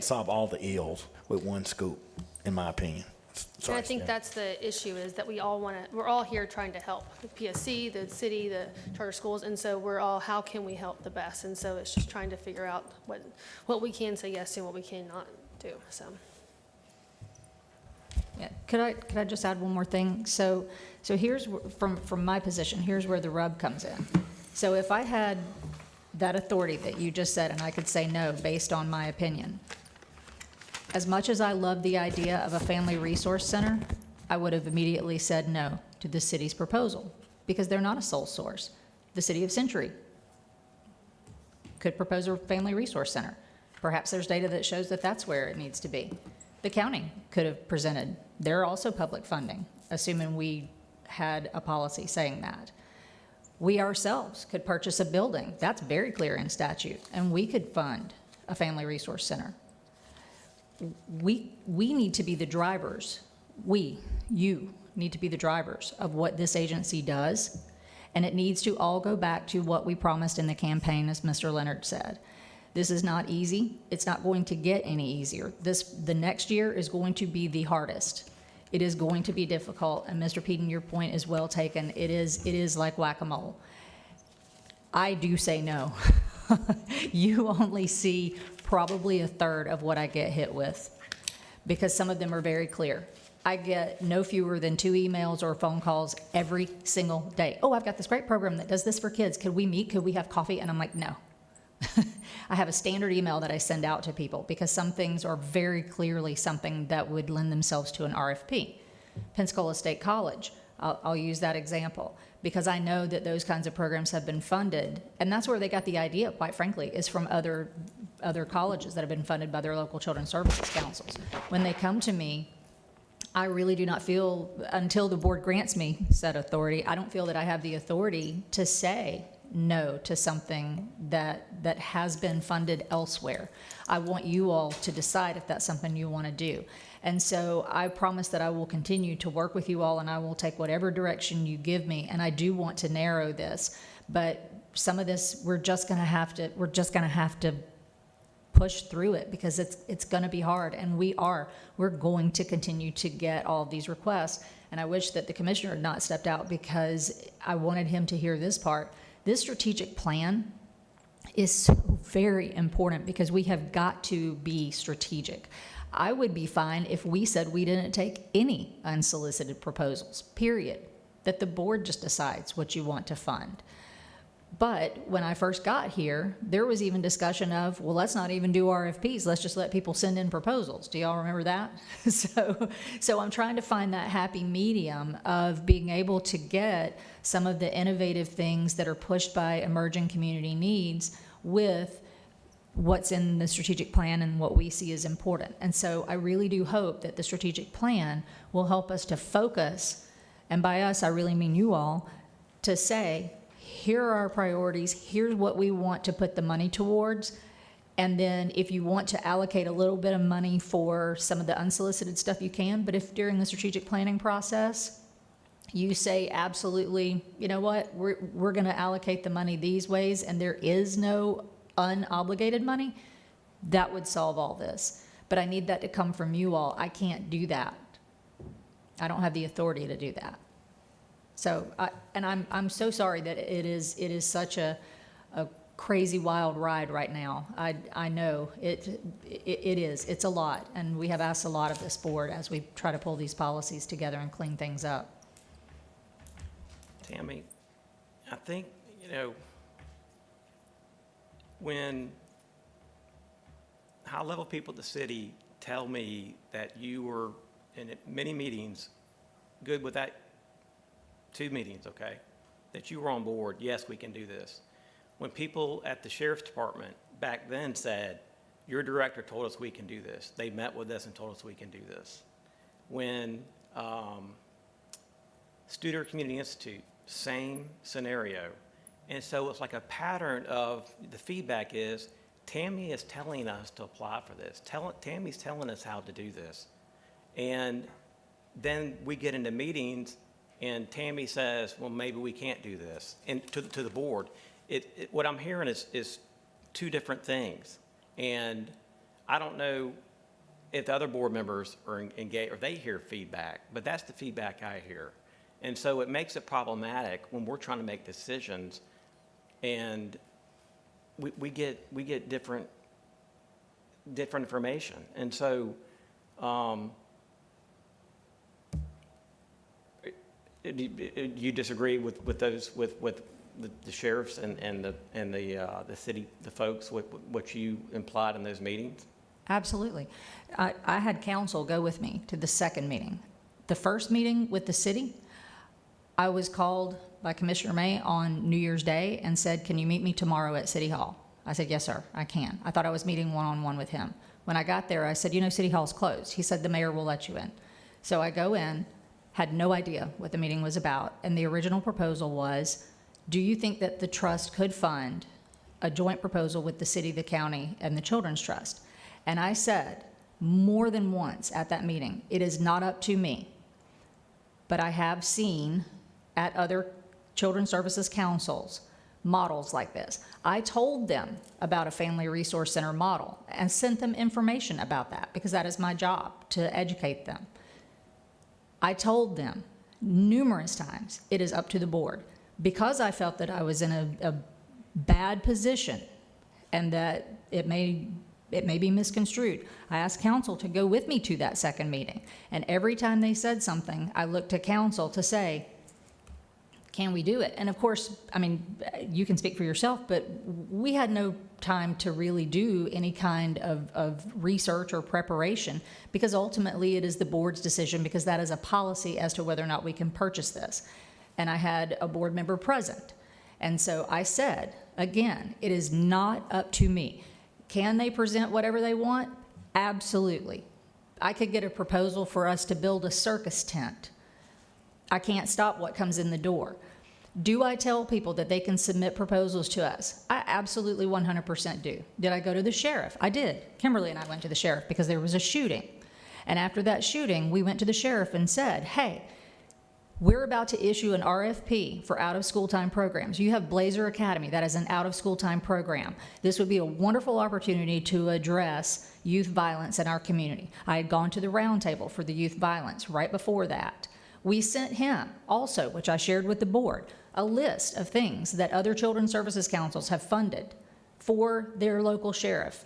solve all the ills with one scoop, in my opinion. And Sorry, I think Stan. that's the issue, is that we're all here trying to help the PSC, the city, the charter schools, and so how can we help the best? And so it's just trying to figure out what we can say yes to and what we cannot do, so. Yeah, could I just add one more thing? So here's, from my position, here's where the rub comes in. So if I had that authority that you just said, and I could say no based on my opinion, as much as I love the idea of a family resource center, I would have immediately said no to the city's proposal, because they're not a sole source. The city of Century could propose a family resource center. Perhaps there's data that shows that that's where it needs to be. The county could have presented. They're also public funding, assuming we had a policy saying that. We ourselves could purchase a building. That's very clear in statute, and we could fund a family resource center. We need to be the drivers. You need to be the drivers of what this agency does, and it needs to all go back to what we promised in the campaign, as Mr. Leonard said. This is not easy. It's not going to get any easier. The next year is going to be the hardest. It is going to be difficult, and Mr. Peden, your point is well taken. It is like whack-a-mole. I do say no. You only see probably a third of what I get hit with, because some of them are very clear. I get no fewer than 2 emails or phone calls every single day. Oh, I've got this great program that does this for kids. Could we meet? Could we have coffee? And I'm like, no. I have a standard email that I send out to people, because some things are very clearly something that would lend themselves to an RFP. Pensacola State College, I'll use that example, because I know that those kinds of programs have been funded, and that's where they got the idea, quite frankly, is from other colleges that have been funded by their local children's services councils. When they come to me, I really do not feel, until the board grants me said authority, I don't feel that I have the authority to say no to something that has been funded elsewhere. I want you all to decide if that's something you want to do. And so I promise that I will continue to work with you all, and I will take whatever direction you give me. And I do want to narrow this, but some of this we're just going to have to push through it, because it's going to be hard, and we're going to continue to get all of these requests. And I wish that the commissioner had not stepped out, because I wanted him to hear this part. This strategic plan is so very important, because we have got to be strategic. I would be fine if we said we didn't take any unsolicited proposals, period, that the board just decides what you want to fund. But when I first got here, there was even discussion of, well, let's not even do RFPs. Let's just let people send in proposals. Do y'all remember that? So I'm trying to find that happy medium of being able to get some of the innovative things that are pushed by emerging community needs with what's in the strategic plan and what we see as important. And so I really do hope that the strategic plan will help us to focus, and by us, I really mean you all, to say, here are our priorities, here's what we want to put the money towards, and then if you want to allocate a little bit of money for some of the unsolicited stuff, you can. But if during the strategic planning process, you say absolutely, you know what, we're going to allocate the money these ways, and there is no unobligated money, That would solve all this. But I need that to come from you all. I can't do that. I don't have the authority to do that. So, I'm so sorry that it is such a crazy wild ride right now. I know it is. It's a lot, and we have asked a lot of this board as we try to pull these policies together and clean things up. Tammy, I think, when high-level people at the city tell me that you were in many meetings, good with that, 2 meetings, okay, that you were on board, yes, we can do this. When people at the sheriff's department back then said, your director told us we can do this, they met with us and told us we can do this. When Studer Community Institute, same scenario. And so it's like a pattern of the feedback is, Tammy is telling us to apply for this. Tammy's telling us how to do this. And then we get into meetings and Tammy says, well, maybe we can't do this. And to the board, what I'm hearing is 2 different things. And I don't know if the other board members are engaged or they hear feedback, but that's the feedback I hear. And so it makes it problematic when we're trying to make decisions and we get different information. And so, do you disagree with those, with the sheriffs and the city, the folks, what you implied in those meetings? Absolutely. I had council go with me to the second meeting. The first meeting with the city, I was called by Commissioner May on New Year's Day and said, can you meet me tomorrow at City Hall? I said, yes, sir, I can. I thought I was meeting one-on-one with him. When I got there, I said, City Hall's closed. He said, the mayor will let you in. So I go in, had no idea what the meeting was about, and the original proposal was, do you think that the trust could fund a joint proposal with the city, the county, and the Children's Trust? And I said more than once at that meeting, it is not up to me, but I have seen at other Children's Services Councils models like this. I told them about a Family Resource Center model and sent them information about that because that is my job, to educate them. I told them numerous times, it is up to the board. Because I felt that I was in a bad position and that it may be misconstrued, I asked council to go with me to that second meeting. And every time they said something, I looked to council to say, can we do it? And of course, I mean, you can speak for yourself, but we had no time to really do any kind of research or preparation because ultimately it is the board's decision because that is a policy as to whether or not we can purchase this. And I had a board member present. And so I said, again, it is not up to me. Can they present whatever they want? Absolutely. I could get a proposal for us to build a circus tent. I can't stop what comes in the door. Do I tell people that they can submit proposals to us? I absolutely 100% do. Did I go to the sheriff? I did. Kimberly and I went to the sheriff because there was a shooting. And after that shooting, we went to the sheriff and said, hey, we're about to issue an RFP for out-of-school time programs. You have Blazer Academy, that is an out-of-school time program. This would be a wonderful opportunity to address youth violence in our community. I had gone to the roundtable for the youth violence right before that. We sent him also, which I shared with the board, a list of things that other children's services councils have funded for their local sheriff.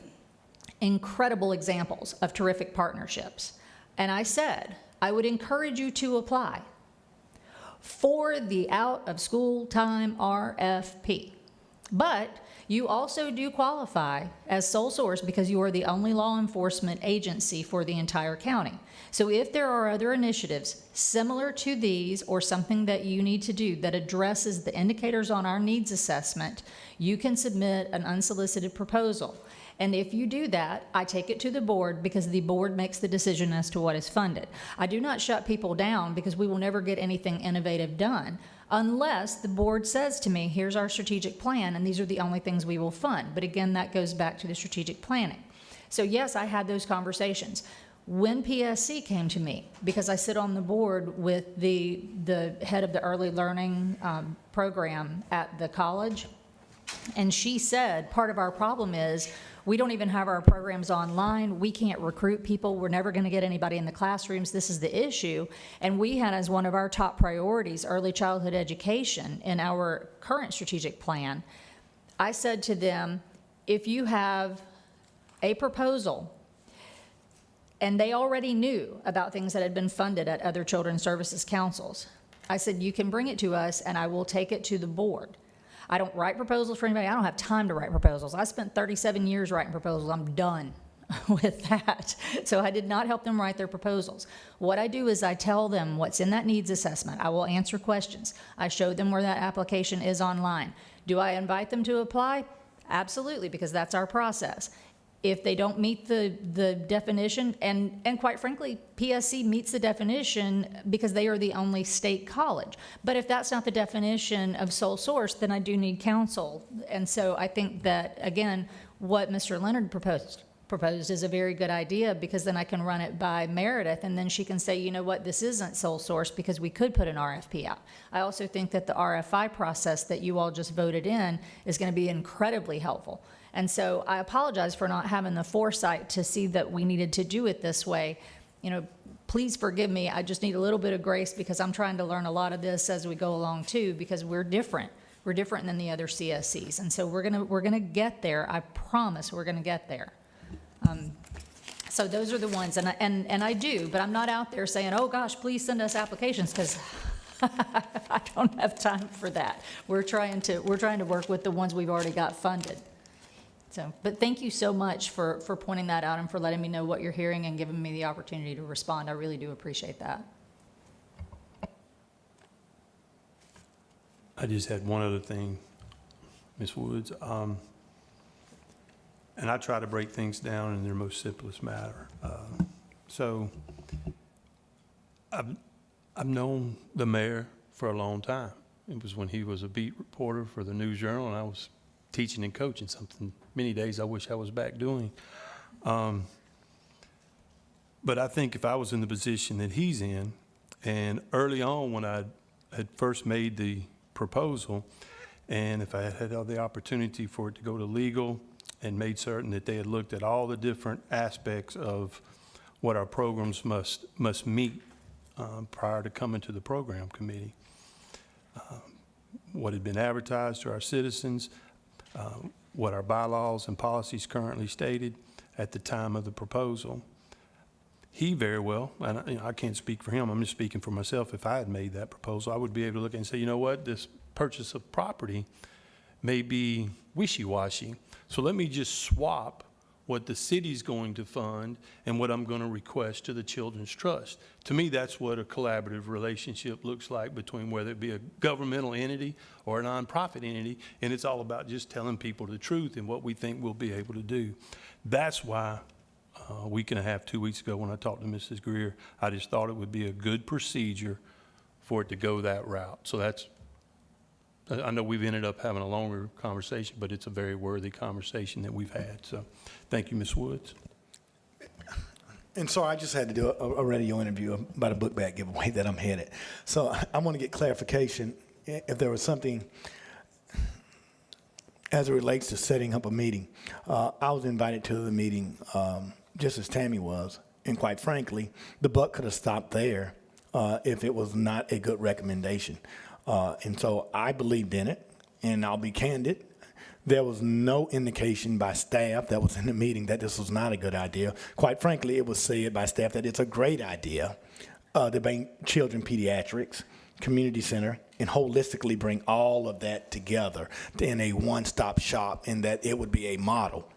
Incredible examples of terrific partnerships. And I said, I would encourage you to apply for the out-of-school time RFP. But you also do qualify as sole source because you are the only law enforcement agency for the entire county. So if there are other initiatives similar to these or something that you need to do that addresses the indicators on our needs assessment, you can submit an unsolicited proposal. And if you do that, I take it to the board because the board makes the decision as to what is funded. I do not shut people down because we will never get anything innovative done unless the board says to me, here's our strategic plan and these are the only things we will fund. But again, that goes back to the strategic planning. So yes, I had those conversations. When PSC came to me, because I sit on the board with the head of the early learning program at the college, and she said, part of our problem is We don't even have our programs online. We can't recruit people. We're never going to get anybody in the classrooms. This is the issue. And we had as one of our top priorities early childhood education in our current strategic plan. I said to them, if you have a proposal, and they already knew about things that had been funded at other children's services councils, I said, you can bring it to us and I will take it to the board. I don't write proposals for anybody. I don't have time to write proposals. I spent 37 years writing proposals. I'm done with that. So I did not help them write their proposals. What I do is I tell them what's in that needs assessment. I will answer questions. I show them where that application is online. Do I invite them to apply? Absolutely, because that's our process. If they don't meet the definition, and quite frankly, PSC meets the definition because they are the only state college. But if that's not the definition of sole source, then I do need counsel. And so I think that, again, what Mr. Leonard proposed is a very good idea, because then I can run it by Meredith, and then she can say, you know what, this isn't sole source, because we could put an RFP out. I also think that the RFI process that you all just voted in is going to be incredibly helpful. And so I apologize for not having the foresight to see that we needed to do it this way. You know, please forgive me. I just need a little bit of grace, because I'm trying to learn a lot of this as we go along too, because we're different. We're different than the other CSCs. And so we're gonna get there. I promise we're gonna get there. So those are the ones, and I do, but I'm not out there saying, oh gosh, please send us applications, because I don't have time for that. We're trying to work with the ones we've already got funded. So, but thank you so much for pointing that out and for letting me know what you're hearing and giving me the opportunity to respond. I really do appreciate that. I just had one other thing, Ms. Woods. And I try to break things down in their most simplest matter. So I've known the mayor for a long time. It was when he was a beat reporter for the News Journal, and I was teaching and coaching, something many days I wish I was back doing. But I think if I was in the position that he's in, and early on when I had first made the proposal, and if I had had the opportunity for it to go to legal and made certain that they had looked at all the different aspects of what our programs must meet prior to coming to the program committee, what had been advertised to our citizens, what our bylaws and policies currently stated at the time of the proposal. He very well, and I can't speak for him, I'm just speaking for myself, if I had made that proposal, I would be able to look and say, you know what, this purchase of property may be wishy-washy, so let me just swap what the city's going to fund and what I'm going to request to the Children's Trust. To me, that's what a collaborative relationship looks like between whether it be a governmental entity or a nonprofit entity, and it's all about just telling people the truth and what we think we'll be able to do. That's why a week and a half, 2 weeks ago when I talked to Mrs. Greer, I just thought it would be a good procedure for it to go that route. So that's, I know we've ended up having a longer conversation, but it's a very worthy conversation that we've had. So thank you, Ms. Woods. And so I just had to do a radio interview about a book bag giveaway that I'm headed. So I want to get clarification if there was something as it relates to setting up a meeting. I was invited to the meeting just as Tammy was, and quite frankly, the buck could have stopped there if it was not a good recommendation. And so I believed in it, and I'll be candid. There was no indication by staff that was in the meeting that this was not a good idea. Quite frankly, it was said by staff that it's a great idea to bring children pediatrics, community center, and holistically bring all of that together in a one-stop shop, and that it would be a model.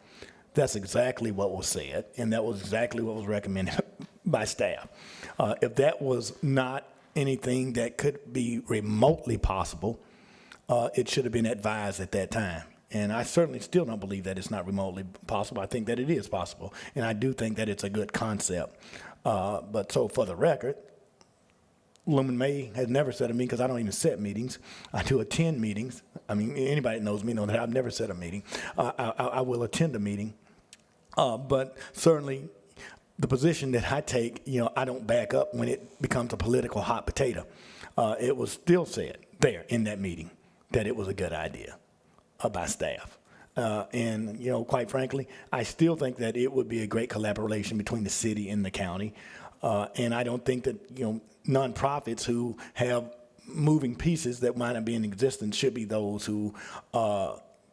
That's exactly what was said, and that was exactly what was recommended by staff. If that was not anything that could be remotely possible, it should have been advised at that time. And I certainly still don't believe that it's not remotely possible. I think that it is possible, and I do think that it's a good concept. But so for the record, Lumen May has never set a meeting, because I don't even set meetings. I do attend meetings. I mean, anybody that knows me knows that I've never set a meeting. I will attend a meeting. But certainly the position that I take, you know, I don't back up when it becomes a political hot potato. It was still said there in that meeting that it was a good idea by staff. And, you know, quite frankly, I still think that it would be a great collaboration between the city and the county. And I don't think that, you know, nonprofits who have moving pieces that might not be in existence should be those who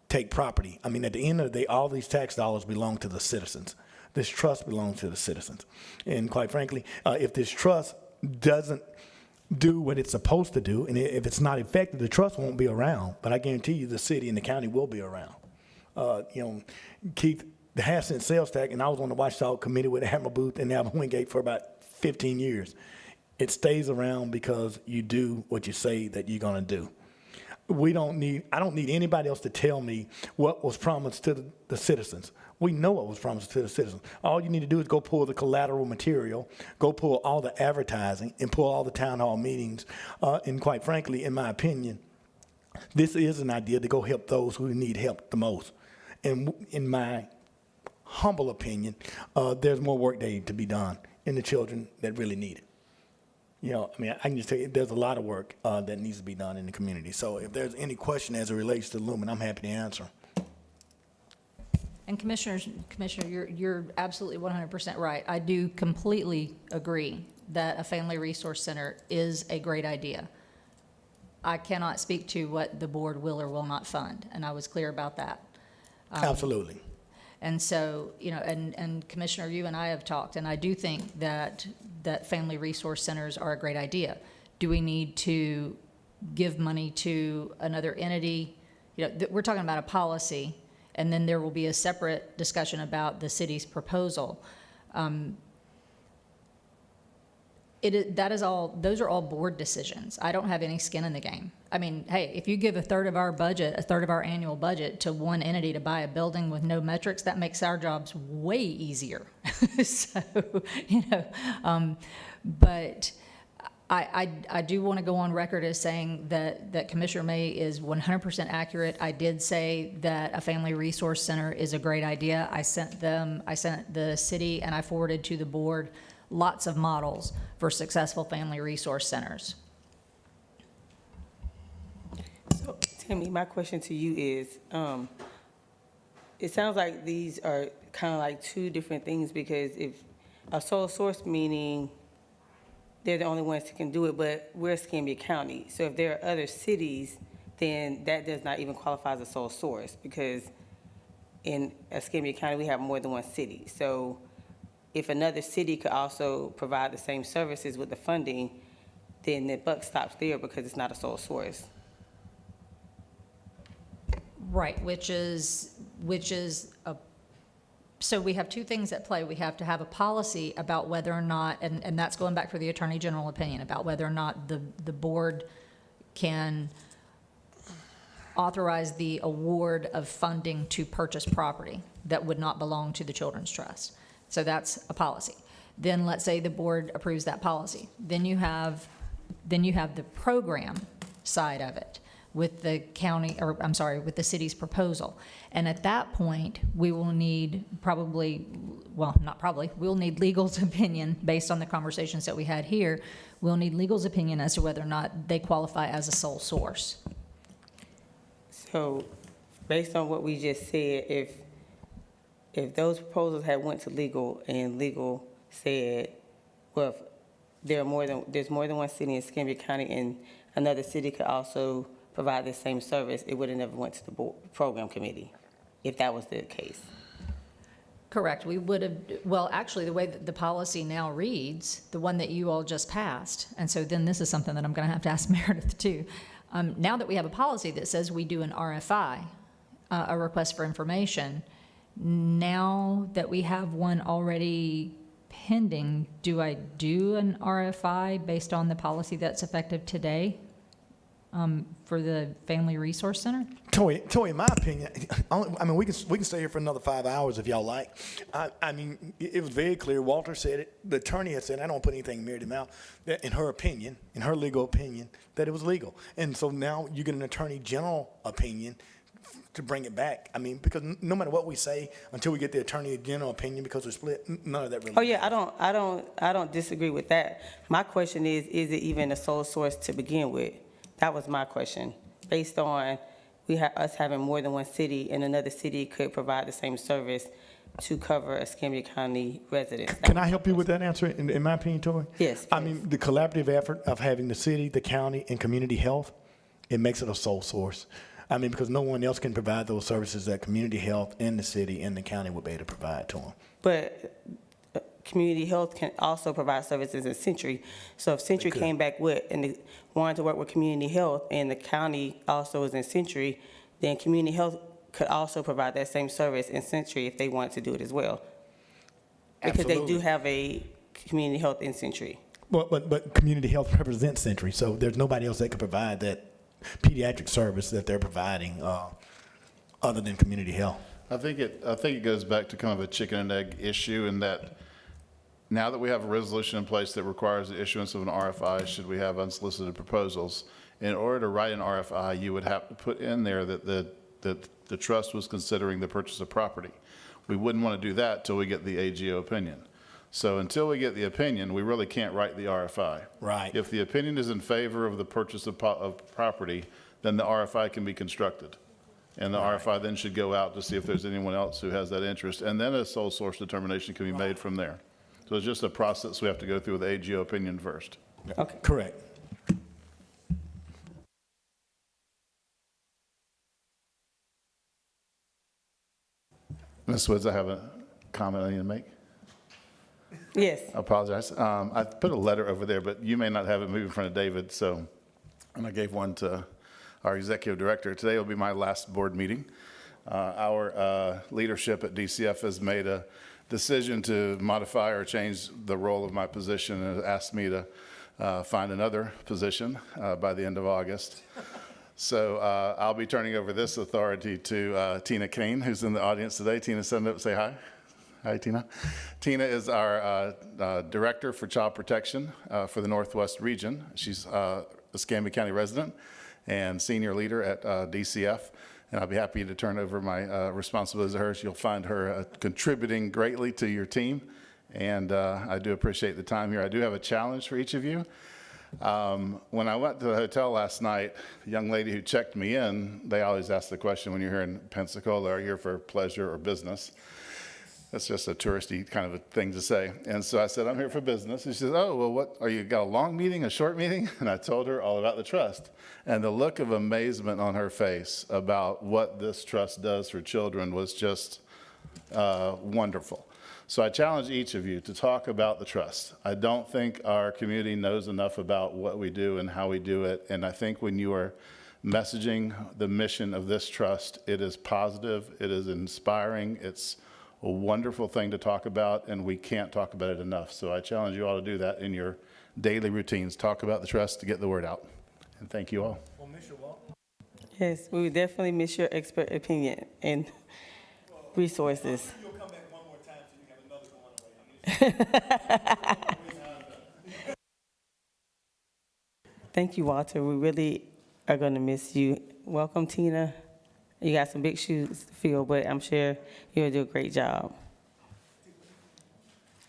take property. I mean, at the end of the day, all these tax dollars belong to the citizens. This trust belongs to the citizens. And quite frankly, if this trust doesn't do what it's supposed to do, and if it's not effective, the trust won't be around. But I guarantee you the city and the county will be around. You know, Keith, the half-cent sales tax, and I was on the Watchdog Committee with Admiral Booth and Alvin Wingate for about 15 years. It stays around because you do what you say that you're gonna do. I don't need anybody else to tell me what was promised to the citizens. We know what was promised to the citizens. All you need to do is go pull the collateral material, go pull all the advertising, and pull all the town hall meetings. And quite frankly, in my opinion, this is an idea to go help those who need help the most. And in my humble opinion, there's more work there to be done in the children that really need it. You know, I mean, I can just tell you, there's a lot of work that needs to be done in the community. So if there's any question as it relates to Lumen, I'm happy to answer. And Commissioner, you're absolutely 100% right. I do completely agree that a family resource center is a great idea. I cannot speak to what the board will or will not fund, and I was clear about that. Absolutely. And so, you know, and Commissioner, you and I have talked, and I do think that family resource centers are a great idea. Do we need to give money to another entity? You know, we're talking about a policy, and then there will be a separate discussion about the city's proposal. Those are all board decisions. I don't have any skin in the game. I mean, hey, if you give a third of our annual budget to one entity to buy a building with no metrics, that makes our jobs way easier. So, you know, but I do want to go on record as saying that Commissioner May is 100% accurate. I did say that a family resource center is a great idea. I sent the city and I forwarded to the board lots of models for successful family resource centers. So, Tammy, my question to you is, it sounds like these are kind of like two different things, because if a sole source, meaning they're the only ones who can do it, but we're Escambia County. So if there are other cities, then that does not even qualify as a sole source, because in Escambia County, we have more than one city. So if another city could also provide the same services with the funding, then the buck stops there because it's not a sole source. Right, so we have two things at play. We have to have a policy about whether or not, and that's going back for the Attorney General opinion, about whether or not the board can authorize the award of funding to purchase property that would not belong to the Children's Trust. So that's a policy. Then let's say the board approves that policy. Then you have the program side of it with the county, or I'm sorry, with the city's proposal. And at that point, we will need we'll need legal's opinion based on the conversations that we had here. We'll need legal's opinion as to whether or not they qualify as a sole source. So based on what we just said, if those proposals had went to legal and legal said, well, if there's more than one city in Escambia County and another city could also provide the same service, it would have never went to the board, program committee, if that was the case. Correct. We would have, well, actually, the way that the policy now reads, the one that you all just passed, and so then this is something that I'm going to have to ask Meredith too. Now that we have a policy that says we do an RFI, a request for information, now that we have one already pending, do I do an RFI based on the policy that's effective today for the Family Resource Center? Toy, in my opinion, I mean, we can stay here for another 5 hours if y'all like. I mean, it was very clear. Walter said it. The attorney had said, I don't put anything in Meredith's mouth, that in her opinion, in her legal opinion, that it was legal. And so now you get an attorney general opinion to bring it back. I mean, because no matter what we say, until we get the attorney general opinion, because we're split, none of that really. Oh yeah, I don't disagree with that. My question is it even a sole source to begin with? That was my question, based on us having more than one city, and another city could provide the same service to cover Escambia County residents. Can I help you with that answer, in my opinion, Tori? Yes, I mean, the collaborative effort of having the city, the county, and community health, it makes it a sole source. I mean, because no one else can provide those services that community health in the city and the county would be able to provide to them. But community health can also provide services in Century. So if Century could. came back with, and they wanted to work with community health, and the county also is in Century, then community health could also provide that same service in Century if they wanted to do it as well. Because they do Absolutely. have a community health in Century. But community health represents Century, so there's nobody else that could provide that pediatric service that they're providing other than community health. I think it goes back to kind of a chicken and egg issue in that now that we have a resolution in place that requires the issuance of an RFI, should we have unsolicited proposals, in order to write an RFI, you would have to put in there that the trust was considering the purchase of property. We wouldn't want to do that till we get the AGO opinion. So until we get the opinion, we really can't write the RFI. Right. If the opinion is in favor of the purchase of property, then the RFI can be constructed. And the RFI then should go out to see if there's anyone else who has that interest. And then a sole source determination can be made from there. So it's just a process we have to go through with the AGO opinion first. Okay. Correct. Ms. Woods, I have a comment I need to make. Yes. I apologize. I put a letter over there, but you may not have it moved in front of David, so, and I gave one to our executive director. Today will be my last board meeting. Our leadership at DCF has made a decision to modify or change the role of my position and asked me to find another position by the end of August. So I'll be turning over this authority to Tina Kane, who's in the audience today. Tina, stand up and say hi. Hi, Tina. Tina is our Director for Child Protection for the Northwest region. She's a Escambia County resident and senior leader at DCF. And I'll be happy to turn over my responsibilities to her. You'll find her contributing greatly to your team. And I do appreciate the time here. I do have a challenge for each of you. When I went to the hotel last night, the young lady who checked me in, they always ask the question when you're here in Pensacola, are you here for pleasure or business? That's just a touristy kind of a thing to say. And so I said, I'm here for business. She says, oh, well, what, are you got a long meeting, a short meeting? And I told her all about the trust. And the look of amazement on her face about what this trust does for children was just wonderful. So I challenge each of you to talk about the trust. I don't think our community knows enough about what we do and how we do it. And I think when you are messaging the mission of this trust, it is positive, it is inspiring, it's a wonderful thing to talk about, and we can't talk about it enough. So I challenge you all to do that in your daily routines. Talk about the trust to get the word out. And thank you all. Yes, we would definitely miss your expert opinion and resources. You'll come back one more time so you have another going away. Thank you, Walter. We really are going to miss you. Welcome, Tina. You got some big shoes to fill, but I'm sure you'll do a great job.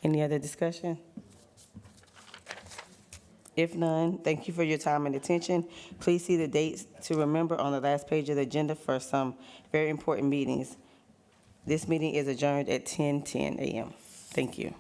Any other discussion? If none, thank you for your time and attention. Please see the dates to remember on the last page of the agenda for some very important meetings. This meeting is adjourned at 10:10 a.m. Thank you.